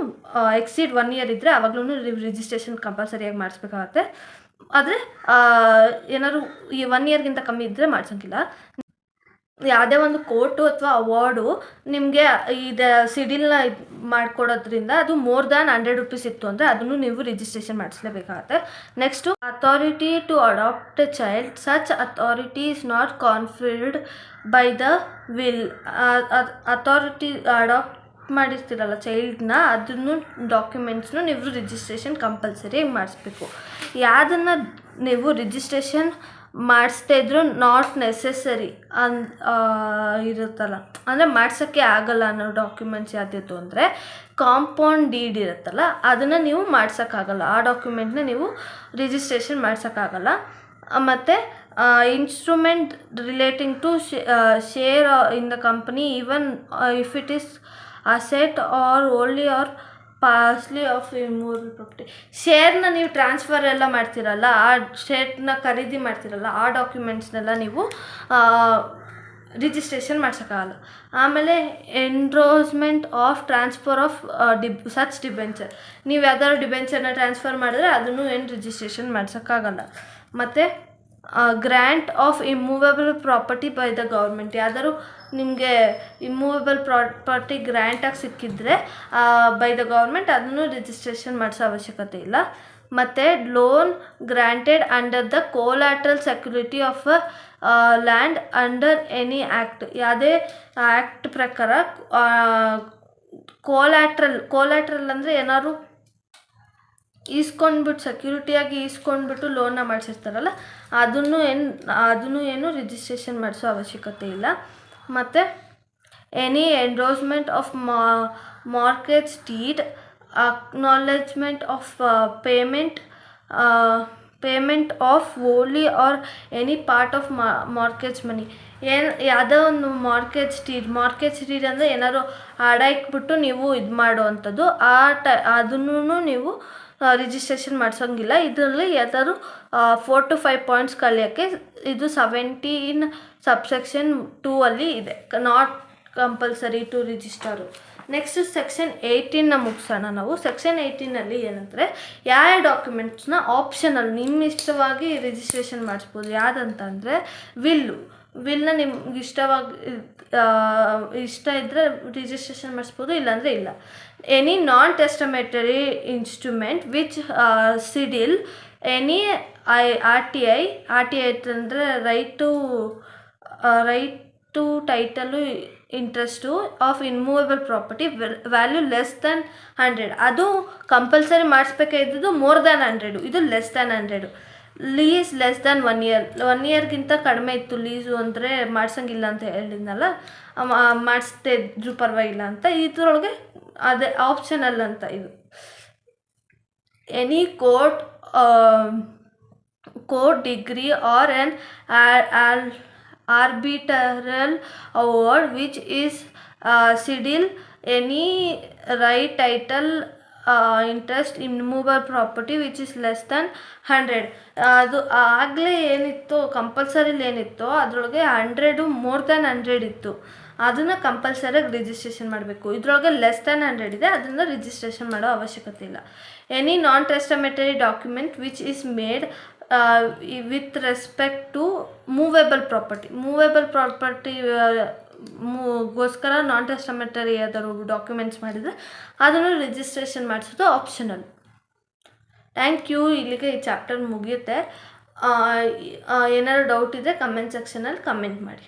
ಎಕ್ಸೀಡ್ 1 year ಇದ್ದರೆ ಆವಾಗ್ಲೂ ರಿಜಿಸ್ಟ್ರೇಷನ್ ಕಂಪಲ್ಸರಿಯಾಗಿ ಮಾಡಿಸ್ಬೇಕಾಗತ್ತೆ. ಆದರೆ ಏನಾದ್ರು ಈ 1 yearಗಿಂತ ಕಮ್ಮಿ ಇದ್ದರೆ ಮಾಡ್ಸೋಂಗಿಲ್ಲ. ಯಾವುದೇ ಒಂದು ಕೋರ್ಟು ಅಥವಾ ಅವಾರ್ಡು ನಿಮಗೆ ಇದು ಸಿಡಿಲ್ನ ಇದು ಮಾಡಿಕೊಡೋದ್ರಿಂದ ಅದು ಮೋರ್ ದ್ಯಾನ್ 100 ರುಪೀಸ್ ಇತ್ತು ಅಂದರೆ ಅದನ್ನು ನೀವು ರಿಜಿಸ್ಟ್ರೇಷನ್ ಮಾಡಿಸ್ಲೇಬೇಕಾಗತ್ತೆ. Next authority to adopt a child, such authority is not conferred by the will. Authority adopt ಮಾಡಿರ್ತೀರಲ್ಲ ಚೈಲ್ಡ್ನ, ಅದನ್ನು ಡಾಕ್ಯುಮೆಂಟ್ಸ್ನು ನೀವು ರಿಜಿಸ್ಟ್ರೇಷನ್ ಕಂಪಲ್ಸರಿ ಮಾಡಿಸ್ಬೇಕು. ಯಾವುದನ್ನು ನೀವು ರಿಜಿಸ್ಟ್ರೇಷನ್ ಮಾಡಿಸ್ತಾ ಇದ್ರು ನಾಟ್ ನೆಸೆಸರಿ ಇರುತ್ತಲ್ಲ, ಅಂದರೆ ಮಾಡ್ಸೋಕ್ಕೆ ಆಗಲ್ಲ ಅನ್ನೋ ಡಾಕ್ಯುಮೆಂಟ್ಸ್ ಯಾವುದಿತ್ತು ಅಂದರೆ ಕಾಂಪೌಂಡ್ ಡೀಡ್ ಇರುತ್ತಲ್ಲ, ಅದನ್ನು ನೀವು ಮಾಡ್ಸೋಕ್ಕಾಗಲ್ಲ. ಆ ಡಾಕ್ಯುಮೆಂಟ್ನ ನೀವು ರಿಜಿಸ್ಟ್ರೇಷನ್ ಮಾಡ್ಸೋಕ್ಕಾಗಲ್ಲ. ಮತ್ತು instrument relating to share in the company even if it is asset or only or partly of immovable property. ಶೇರ್ನ ನೀವು ಟ್ರಾನ್ಸ್ಫರ್ ಎಲ್ಲ ಮಾಡ್ತಿರಲ್ಲ, ಆ ಶೇರ್ನ ಖರೀದಿ ಮಾಡ್ತಿರಲ್ಲ, ಆ ಡಾಕ್ಯುಮೆಂಟ್ಸ್ನೆಲ್ಲ ನೀವು ರಿಜಿಸ್ಟ್ರೇಷನ್ ಮಾಡ್ಸೋಕ್ಕಾಗಲ್ಲ. ಆಮೇಲೆ endorsement of transfer of such debenture, ನೀವು ಯಾವ್ದಾದ್ರು ಡಿಬೆಂಚರ್ನ ಟ್ರಾನ್ಸ್ಫರ್ ಮಾಡಿದ್ರೆ ಅದನ್ನು ಏನು ರಿಜಿಸ್ಟ್ರೇಷನ್ ಮಾಡ್ಸೋಕ್ಕಾಗಲ್ಲ. ಮತ್ತು grant of immovable property by the government, ಯಾವ್ದಾದ್ರು ನಿಮಗೆ ಇಮ್ಮೂವೇಬಲ್ ಪ್ರಾಪರ್ಟಿ ಗ್ರ್ಯಾಂಟಾಗಿ ಸಿಕ್ಕಿದ್ರೆ ಬೈ ದ ಗೌರ್ಮೆಂಟ್, ಅದನ್ನು ರಿಜಿಸ್ಟ್ರೇಷನ್ ಮಾಡಿಸೋ ಅವಶ್ಯಕತೆ ಇಲ್ಲ. ಮತ್ತು loan granted under the collateral security of land under any act, ಯಾವುದೇ ಆ್ಯಕ್ಟ್ ಪ್ರಕಾರ ಕೋಲಾಟ್ರಲ್ ಅಂದರೆ ಏನಾದ್ರು ಈಸ್ಕೊಂಡ್ಬಿಟ್ಟು ಸೆಕ್ಯೂರಿಟಿಯಾಗಿ ಈಸ್ಕೊಂಡ್ಬಿಟ್ಟು ಲೋನ್ನ ಮಾಡಿಸಿರ್ತಾರಲ್ಲ, ಅದನ್ನು ಏನು ರಿಜಿಸ್ಟ್ರೇಷನ್ ಮಾಡಿಸೋ ಅವಶ್ಯಕತೆ ಇಲ್ಲ. ಮತ್ತು any endorsement of markets deed, acknowledgement of payment of only or any part of markets money. ಯಾವುದೋ ಒಂದು ಮಾರ್ಕೆಟ್ಸ್ ಡೀಡ್ ಅಂದರೆ ಏನಾದ್ರು ಅಡ ಇಕ್ಬಿಟ್ಟು ನೀವು ಇದು ಮಾಡೋ ಅಂಥದ್ದು, ಅದನ್ನು ನೀವು ರಿಜಿಸ್ಟ್ರೇಷನ್ ಮಾಡಿಸೋಂಗಿಲ್ಲ. ಇದರಲ್ಲಿ ಯಾವ್ದಾದ್ರು 4 to 5 ಪಾಯಿಂಟ್ಸ್ ಕಲಿಯೋಕ್ಕೆ ಇದು 17 ಸಬ್ಸೆಕ್ಷನ್ 2 ಅಲ್ಲಿ ಇದೆ, not compulsory to register. Next section 18ನ ಮುಗಿಸೋಣ ನಾವು. ಸೆಕ್ಷನ್ 18ನಲ್ಲಿ ಏನಂದರೆ ಯಾವ ಡಾಕ್ಯುಮೆಂಟ್ಸ್ನ ಆಪ್ಷನಲ್ ನಿಮ್ಮ ಇಷ್ಟವಾಗಿ ರಿಜಿಸ್ಟ್ರೇಷನ್ ಮಾಡಿಸ್ಬೋದು. ಯಾವುದಂತಂದರೆ ವಿಲ್ನ ನಿಮ್ಗೆ ಇಷ್ಟ ಇದ್ದರೆ ರಿಜಿಸ್ಟ್ರೇಷನ್ ಮಾಡಿಸ್ಬೋದು, ಇಲ್ಲಾಂದರೆ ಇಲ್ಲ. Any non testamentary instrument which ಸಿಡಿಲ್, ಎನಿ RTI ಅಂದರೆ right to title interest of immovable property value less than 100, ಅದು ಕಂಪಲ್ಸರಿ ಮಾಡಿಸ್ಬೇಕಾಗಿದ್ದು ಮೋರ್ ದ್ಯಾನ್ 100, ಇದು less than 100. Lease less than 1 year, 1 yearಗಿಂತ ಕಡಿಮೆ ಇತ್ತು ಲೀಸು ಅಂದರೆ ಮಾಡ್ಸೋಂಗಿಲ್ಲ ಅಂತ ಹೇಳಿದ್ನಲ್ಲ, ಮಾಡಿಸ್ತಾ ಇದ್ರೂ ಪರವಾಗಿಲ್ಲ ಅಂತ. ಇದರೊಳಗೆ ಅದೇ ಆಪ್ಷನಲ್ ಅಂತ ಇದು. Any court degree R on arbitral award which is cedil any right title interest in immovable property which is less than 100. ಅದು ಆಗಲೇ ಏನಿತ್ತು ಕಂಪಲ್ಸರಿಲಿ ಏನಿತ್ತು ಅದರೊಳಗೆ 100 ಮೋರ್ ದ್ಯಾನ್ 100 ಇತ್ತು, ಅದನ್ನು ಕಂಪಲ್ಸರಿಯಾಗಿ ರಿಜಿಸ್ಟ್ರೇಷನ್ ಮಾಡಬೇಕು. ಇದರೊಳಗೆ ಲೆಸ್ ದ್ಯಾನ್ 100 ಇದೆ, ಅದನ್ನು ರಿಜಿಸ್ಟ್ರೇಷನ್ ಮಾಡೋ ಅವಶ್ಯಕತೆ ಇಲ್ಲ. Any non testamentary document which is made with respect to movable property ಗೋಸ್ಕರ ನಾನ್ ಟೆಸ್ಟಮೆಟರಿ ಯಾವ್ದಾದ್ರು ಡಾಕ್ಯುಮೆಂಟ್ಸ್ ಮಾಡಿದರೆ ಅದನ್ನು ರಿಜಿಸ್ಟ್ರೇಷನ್ ಮಾಡಿಸೋದು ಆಪ್ಷನಲ್. Thank you. ಇಲ್ಲಿಗೆ ಈ ಚಾಪ್ಟರ್ ಮುಗಿಯುತ್ತೆ. ಏನಾದ್ರು ಡೌಟ್ ಇದ್ದರೆ ಕಮೆಂಟ್ ಸೆಕ್ಷನಲ್ಲಿ ಕಮೆಂಟ್ ಮಾಡಿ.